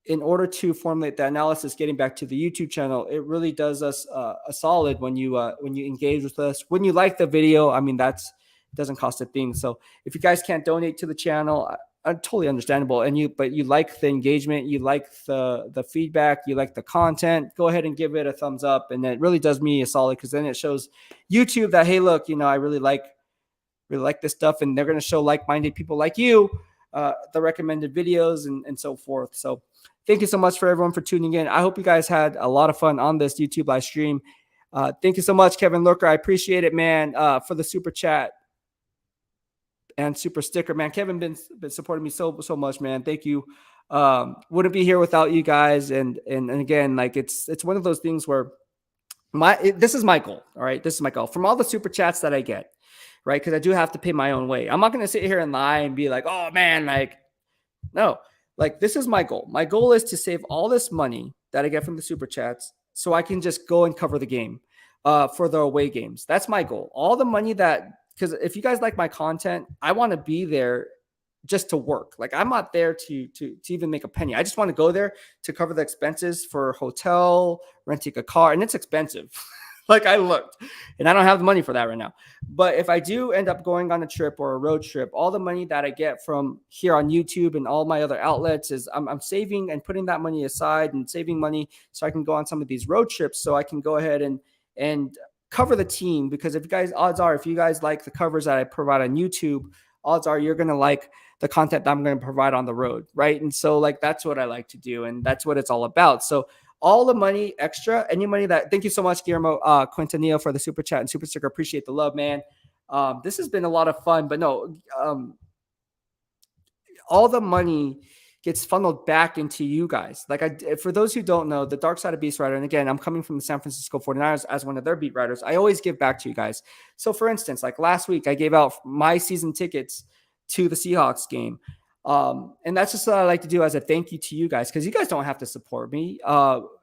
in order to formulate the analysis, getting back to the YouTube channel, it really does us a solid when you engage with us, when you like the video. I mean, that's doesn't cost a thing. So if you guys can't donate to the channel, totally understandable. But you like the engagement, you like the feedback, you like the content, go ahead and give it a thumbs up. And it really does me a solid, because then it shows YouTube that, hey, look, you know, I really like this stuff, and they're going to show like-minded people like you the recommended videos and so forth. So thank you so much for everyone for tuning in. I hope you guys had a lot of fun on this YouTube live stream. Thank you so much, Kevin Lurker. I appreciate it, man, for the super chat and super sticker, man. Kevin been supporting me so much, man. Thank you. Wouldn't be here without you guys. And again, like it's one of those things where this is my goal. All right, this is my goal from all the super chats that I get, right? Because I do have to pay my own way. I'm not going to sit here and lie and be like, oh man, like no, like this is my goal. My goal is to save all this money that I get from the super chats, so I can just go and cover the game for the away games. That's my goal. All the money that. Because if you guys like my content, I want to be there just to work. Like, I'm not there to even make a penny. I just want to go there to cover the expenses for hotel, renting a car, and it's expensive. Like, I looked, and I don't have the money for that right now. But if I do end up going on a trip or a road trip, all the money that I get from here on YouTube and all my other outlets is I'm saving and putting that money aside and saving money so I can go on some of these road trips, so I can go ahead and cover the team. Because if you guys like the covers that I provide on YouTube, odds are you're going to like the content that I'm going to provide on the road. Right. And so like, that's what I like to do. And that's what it's all about. So all the money extra, any money that, thank you so much, Guillermo Quintanilla, for the super chat and super sticker. Appreciate the love, man. This has been a lot of fun, but no, all the money gets funneled back into you guys. Like for those who don't know, the dark side of BEASTwriter, and again, I'm coming from the San Francisco 49ers as one of their beat writers. I always give back to you guys. So for instance, like last week, I gave out my season tickets to the Seahawks game. And that's just what I like to do as a thank you to you guys, because you guys don't have to support me.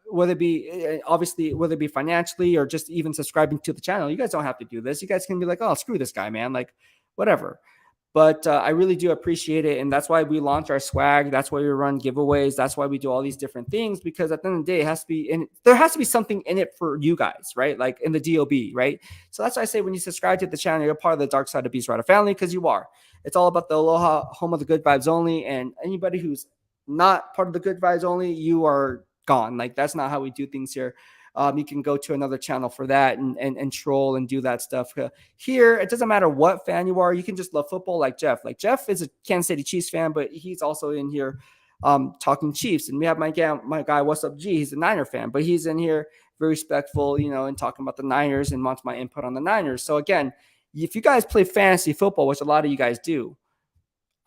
Whether it be obviously, whether it be financially or just even subscribing to the channel, you guys don't have to do this. You guys can be like, oh, screw this guy, man. Like, whatever. But I really do appreciate it. And that's why we launch our swag. That's why we run giveaways. That's why we do all these different things, because at the end of the day, it has to be in, there has to be something in it for you guys, right? Like in the DOB, right? So that's why I say when you subscribe to the channel, you're part of the dark side of BEASTwriter family, because you are. It's all about the Aloha, home of the good vibes only. And anybody who's not part of the good vibes only, you are gone. Like, that's not how we do things here. You can go to another channel for that and troll and do that stuff. Here, it doesn't matter what fan you are. You can just love football like Jeff. Like, Jeff is a Kansas City Chiefs fan, but he's also in here talking Chiefs. And we have my guy, What's Up G. He's a Niner fan, but he's in here very respectful, you know, and talking about the Niners and wants my input on the Niners. So again, if you guys play fantasy football, which a lot of you guys do,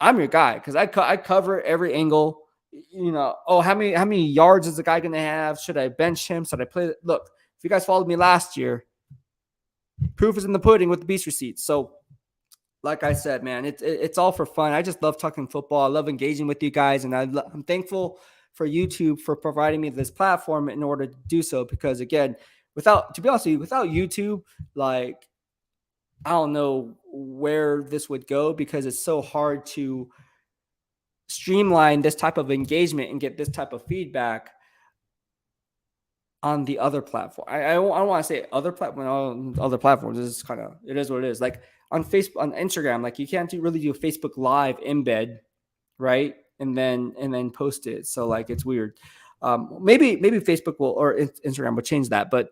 I'm your guy, because I cover every angle. You know, oh, how many yards is the guy going to have? Should I bench him? Should I play? Look, if you guys followed me last year, proof is in the pudding with the Beast receipts. So, like I said, man, it's all for fun. I just love talking football. I love engaging with you guys, and I'm thankful for YouTube for providing me this platform in order to do so. Because again, to be honest with you, without YouTube, like, I don't know where this would go, because it's so hard to streamline this type of engagement and get this type of feedback on the other platform. I don't want to say other platforms. This is kind of, it is what it is. Like on Facebook, on Instagram, like you can't really do a Facebook Live embed, right? And then post it. So like, it's weird. Maybe Facebook will, or Instagram will change that, but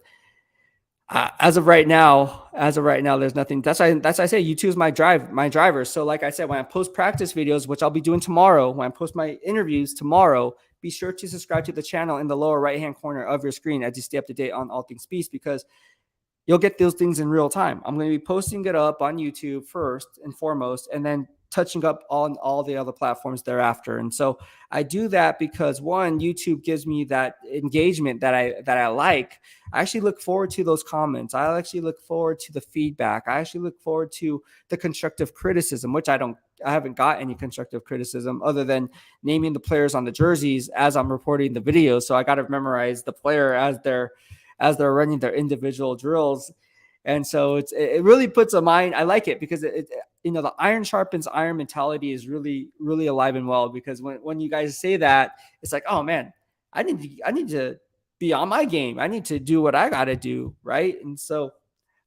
as of right now, there's nothing. That's why I say YouTube is my driver. So like I said, when I post practice videos, which I'll be doing tomorrow, when I post my interviews tomorrow, be sure to subscribe to the channel in the lower right-hand corner of your screen as you stay up to date on all things Beast, because you'll get those things in real time. I'm going to be posting it up on YouTube first and foremost, and then touching up on all the other platforms thereafter. And so I do that because, one, YouTube gives me that engagement that I like. I actually look forward to those comments. I actually look forward to the feedback. I actually look forward to the constructive criticism, which I haven't got any constructive criticism other than naming the players on the jerseys as I'm reporting the video. So I got to memorize the player as they're running their individual drills. And so it really puts a mind. I like it because you know, the iron sharpens iron mentality is really, really alive and well, because when you guys say that, it's like, oh man, I need to be on my game. I need to do what I got to do. Right. And so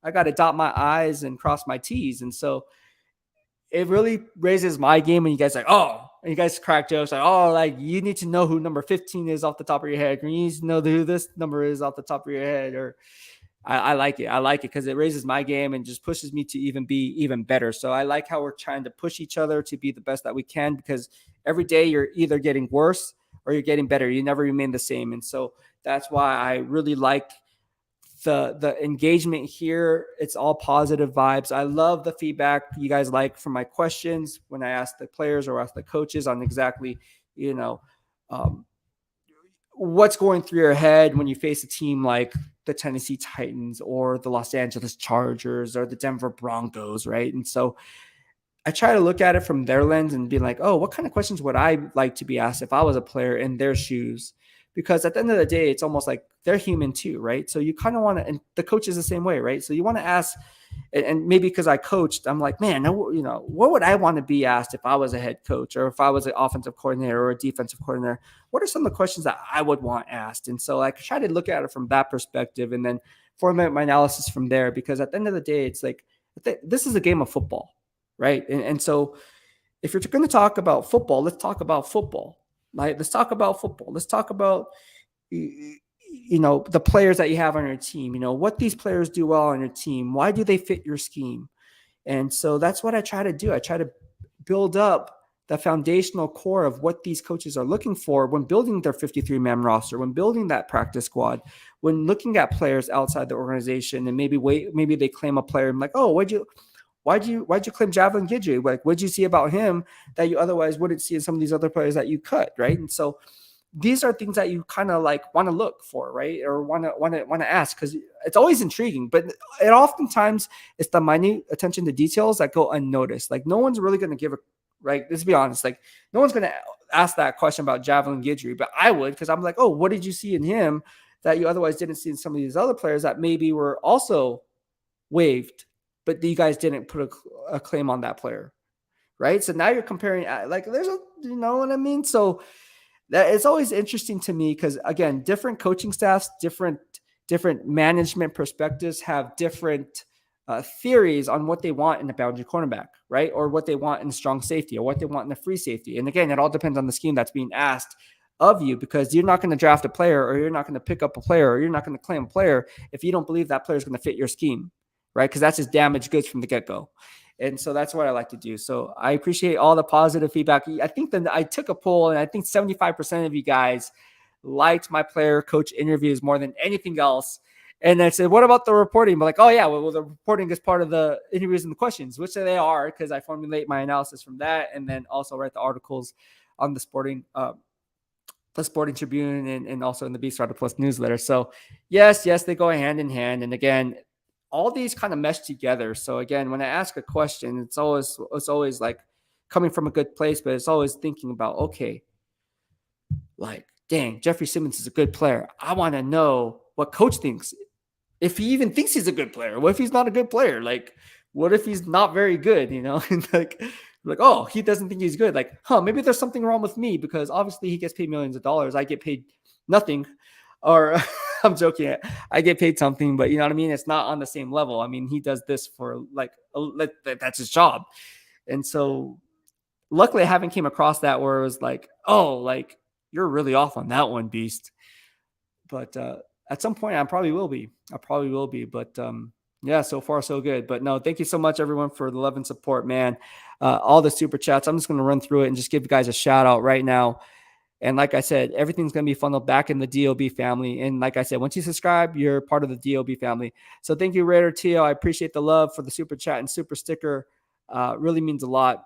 I got to dot my I's and cross my T's. And so it really raises my game when you guys like, oh, and you guys crack jokes like, oh, like you need to know who number 15 is off the top of your head. Or you need to know who this number is off the top of your head. Or I like it. I like it because it raises my game and just pushes me to even be even better. So I like how we're trying to push each other to be the best that we can, because every day you're either getting worse or you're getting better. You never remain the same. And so that's why I really like the engagement here. It's all positive vibes. I love the feedback you guys like from my questions when I ask the players or ask the coaches on exactly, you know, what's going through your head when you face a team like the Tennessee Titans or the Los Angeles Chargers or the Denver Broncos, right? And so I try to look at it from their lens and be like, oh, what kind of questions would I like to be asked if I was a player in their shoes? Because at the end of the day, it's almost like they're human too, right? So you kind of want to, and the coach is the same way, right? So you want to ask, and maybe because I coached, I'm like, man, you know, what would I want to be asked if I was a head coach or if I was an offensive coordinator or a defensive coordinator? What are some of the questions that I would want asked? And so I try to look at it from that perspective and then formulate my analysis from there, because at the end of the day, it's like, this is a game of football, right? And so if you're going to talk about football, let's talk about football. Like, let's talk about football. Let's talk about, you know, the players that you have on your team, you know, what these players do well on your team. Why do they fit your scheme? And so that's what I try to do. I try to build up the foundational core of what these coaches are looking for when building their 53-man roster, when building that practice squad, when looking at players outside the organization, and maybe they claim a player and like, oh, why'd you claim Javelin Guidry? Like, what'd you see about him that you otherwise wouldn't see in some of these other players that you cut, right? And so these are things that you kind of like want to look for, right? Or want to ask, because it's always intriguing, but it oftentimes it's the minute attention to details that go unnoticed. Like, no one's really going to give a, right? Let's be honest. Like, no one's going to ask that question about Javelin Guidry, but I would, because I'm like, oh, what did you see in him that you otherwise didn't see in some of these other players that maybe were also waived, but you guys didn't put a claim on that player, right? So now you're comparing, like, there's a, you know what I mean? So that it's always interesting to me, because again, different coaching staffs, different management perspectives have different theories on what they want in a boundary cornerback, right? Or what they want in a strong safety, or what they want in a free safety. And again, it all depends on the scheme that's being asked of you, because you're not going to draft a player, or you're not going to pick up a player, or you're not going to claim a player if you don't believe that player is going to fit your scheme, right? Because that's just damaged goods from the get-go. And so that's what I like to do. So I appreciate all the positive feedback. I think that I took a poll, and I think 75% of you guys liked my player coach interviews more than anything else. And I said, what about the reporting? I'm like, oh yeah, well, the reporting is part of the interviews and the questions, which they are, because I formulate my analysis from that, and then also write the articles on the Sporting Tribune, and also in the BEASTwriter Plus newsletter. So yes, they go hand in hand. And again, all these kind of mesh together. So again, when I ask a question, it's always like coming from a good place, but it's always thinking about, okay, like, dang, Jeffery Simmons is a good player. I want to know what coach thinks. If he even thinks he's a good player. What if he's not a good player? Like, what if he's not very good, you know? And like, oh, he doesn't think he's good. Like, maybe there's something wrong with me, because obviously he gets paid millions of dollars. I get paid nothing. Or I'm joking. I get paid something, but you know what I mean? It's not on the same level. I mean, he does this for like, that's his job. And so luckily I haven't came across that where it was like, oh, like, you're really off on that one, Beast. But at some point I probably will be. But yeah, so far so good. But no, thank you so much, everyone, for the love and support, man. All the super chats. I'm just going to run through it and just give you guys a shout out right now. And like I said, everything's going to be funneled back in the DOB family. And like I said, once you subscribe, you're part of the DOB family. So thank you, Raider Tio. I appreciate the love for the super chat and super sticker. Really means a lot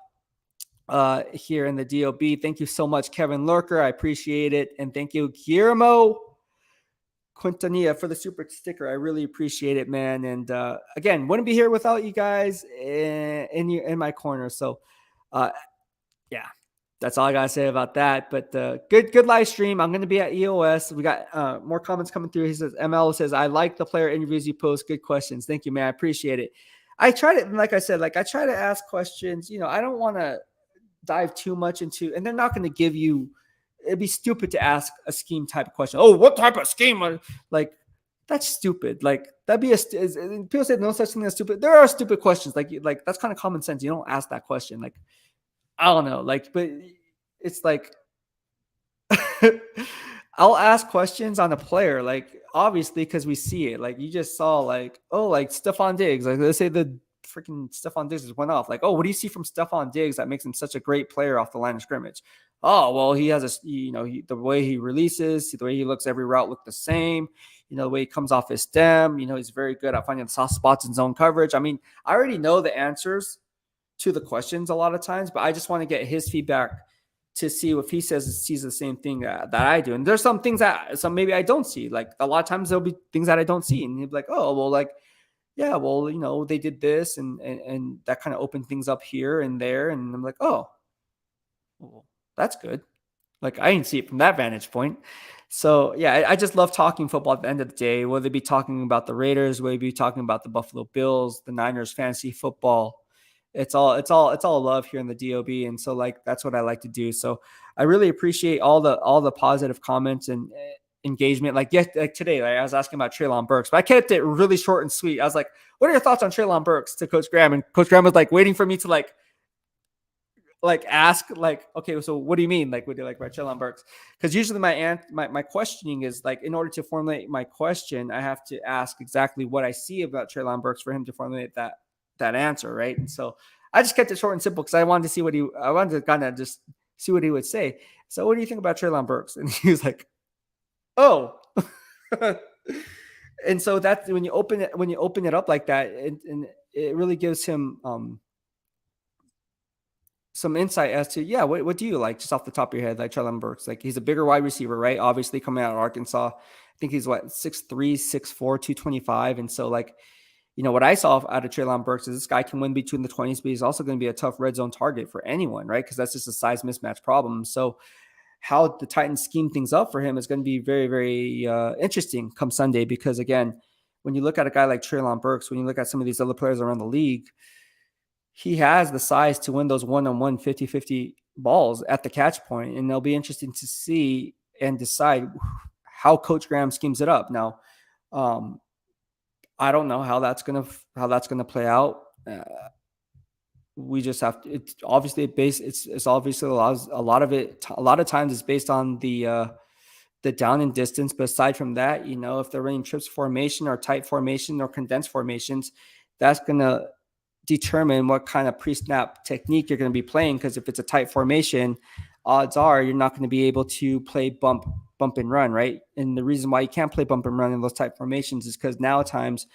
here in the DOB. Thank you so much, Kevin Lurker. I appreciate it. And thank you, Guillermo Quintanilla, for the super sticker. I really appreciate it, man. And again, wouldn't be here without you guys in my corner. So yeah, that's all I gotta say about that. But good live stream. I'm gonna be at EOS. We got more comments coming through. He says, ML says, I like the player interviews you post. Good questions. Thank you, man. I appreciate it. I try to, like I said, like, I try to ask questions. You know, I don't want to dive too much into, and they're not going to give you, it'd be stupid to ask a scheme type of question. Oh, what type of scheme? Like, that's stupid. Like, that'd be people say no such thing as stupid. There are stupid questions. Like that's kind of common sense. You don't ask that question. Like, I don't know. Like, but it's like, I'll ask questions on a player, like, obviously, because we see it. Like, you just saw, like, oh, like Stephon Diggs. Like, let's say the freaking Stephon Diggs just went off. Like, oh, what do you see from Stephon Diggs that makes him such a great player off the line of scrimmage? Oh, well, he has the way he releases, the way he looks, every route look the same. You know, the way he comes off his stem. You know, he's very good at finding the soft spots in zone coverage. I mean, I already know the answers to the questions a lot of times, but I just want to get his feedback to see if he sees the same thing that I do. And there's some things that maybe I don't see. Like, a lot of times there'll be things that I don't see, and he'll be like, oh, well, like, yeah, well, you know, they did this and that kind of opened things up here and there. And I'm like, oh, well, that's good. Like, I didn't see it from that vantage point. So yeah, I just love talking football at the end of the day, whether they be talking about the Raiders, whether they be talking about the Buffalo Bills, the Niners, fantasy football. It's all love here in the DOB. And so, like, that's what I like to do. So I really appreciate all the positive comments and engagement. Like, like today, like, I was asking about Treylon Burks, but I kept it really short and sweet. I was like, what are your thoughts on Treylon Burks, to Coach Graham? And Coach Graham was like waiting for me to like ask, like, okay, so what do you mean? Like, what do you like about Treylon Burks? Because usually my questioning is like, in order to formulate my question, I have to ask exactly what I see about Treylon Burks for him to formulate that answer, right? And so I just kept it short and simple, because I wanted to kind of just see what he would say. So, what do you think about Treylon Burks? And he was like, oh. And so that's when you open it up like that, and it really gives him some insight as to, yeah, what do you like just off the top of your head, like Treylon Burks? Like, he's a bigger wide receiver, right? Obviously coming out of Arkansas. I think he's what, 6'3", 6'4", 225. And so, like, what I saw out of Treylon Burks is this guy can win between the 20s, but he's also going to be a tough red zone target for anyone, right? Because that's just a size mismatch problem. So how the Titans scheme things up for him is going to be very, very interesting come Sunday. Because again, when you look at a guy like Treylon Burks, when you look at some of these other players around the league, he has the size to win those one-on-one 50-50 balls at the catch point. And it'll be interesting to see and decide how Coach Graham schemes it up. Now, I don't know how that's gonna play out. We just have to. It's obviously based. It's obviously a lot of it. A lot of times it's based on the down and distance. But aside from that, if they're running trips formation or tight formation or condensed formations, that's gonna determine what kind of pre-snap technique you're going to be playing. Because if it's a tight formation, odds are you're not going to be able to play bump and run, right? And the reason why you can't play bump and run in those tight formations is because now at times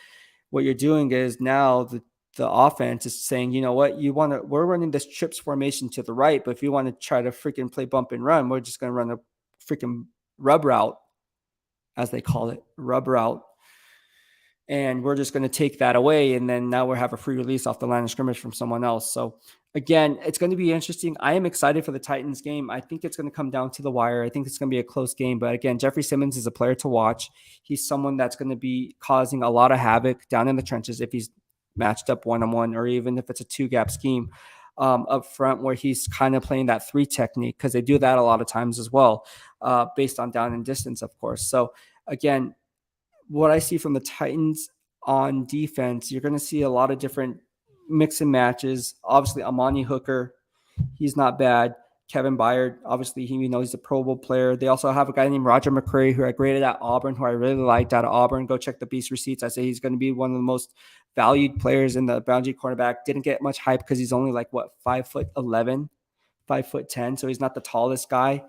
what you're doing is now the offense is saying, you know what, we're running this trips formation to the right, but if you want to try to freaking play bump and run, we're just going to run a freaking rub route, as they call it, rub route. And we're just going to take that away. And then now we have a free release off the line of scrimmage from someone else. So again, it's going to be interesting. I am excited for the Titans game. I think it's going to come down to the wire. I think it's going to be a close game. But again, Jeffery Simmons is a player to watch. He's someone that's going to be causing a lot of havoc down in the trenches if he's matched up one-on-one, or even if it's a two-gap scheme up front where he's kind of playing that three technique, because they do that a lot of times as well, based on down and distance, of course. So again, what I see from the Titans on defense, you're going to see a lot of different mix and matches. Obviously, Amani Hooker, he's not bad. Kevin Byard, obviously, he's a Pro Bowl player. They also have a guy named Roger McCreary, who I graded at Auburn, who I really liked out of Auburn. Go check the Beast receipts. I say he's going to be one of the most valued players in the boundary cornerback. Didn't get much hype because he's only 5'11", 5'10", so he's not the tallest guy,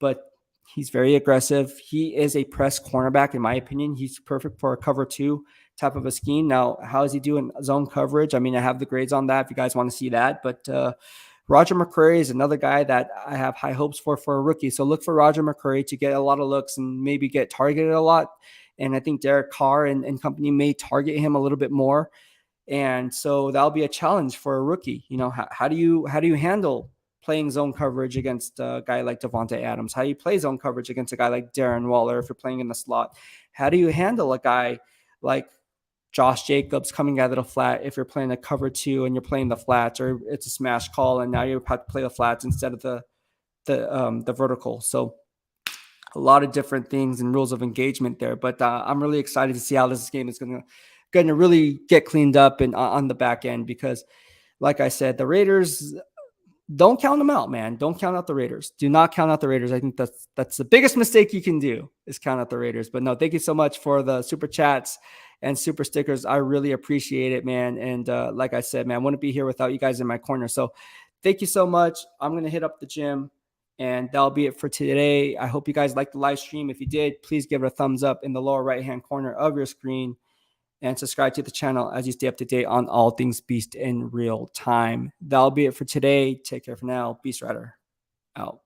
but he's very aggressive. He is a press cornerback, in my opinion. He's perfect for a cover two type of a scheme. Now, how is he doing zone coverage? I mean, I have the grades on that if you guys want to see that. But Roger McCreary is another guy that I have high hopes for a rookie. So look for Roger McCreary to get a lot of looks and maybe get targeted a lot. And I think Derek Carr and company may target him a little bit more. And so that'll be a challenge for a rookie. How do you handle playing zone coverage against a guy like Devontae Adams? How do you play zone coverage against a guy like Darren Waller if you're playing in the slot? How do you handle a guy like Josh Jacobs coming out of the flat if you're playing a cover two and you're playing the flats, or it's a smash call and now you have to play the flats instead of the vertical? So a lot of different things and rules of engagement there. But I'm really excited to see how this game is going to really get cleaned up and on the back end, because like I said, the Raiders, don't count them out, man. Don't count out the Raiders. Do not count out the Raiders. I think that's the biggest mistake you can do, is count out the Raiders. But no, thank you so much for the super chats and super stickers. I really appreciate it, man. And like I said, man, I wouldn't be here without you guys in my corner. So thank you so much. I'm going to hit up the gym, and that'll be it for today. I hope you guys liked the live stream. If you did, please give it a thumbs up in the lower right-hand corner of your screen, and subscribe to the channel as you stay up to date on all things Beast in real time. That'll be it for today. Take care for now. BEASTwriter out.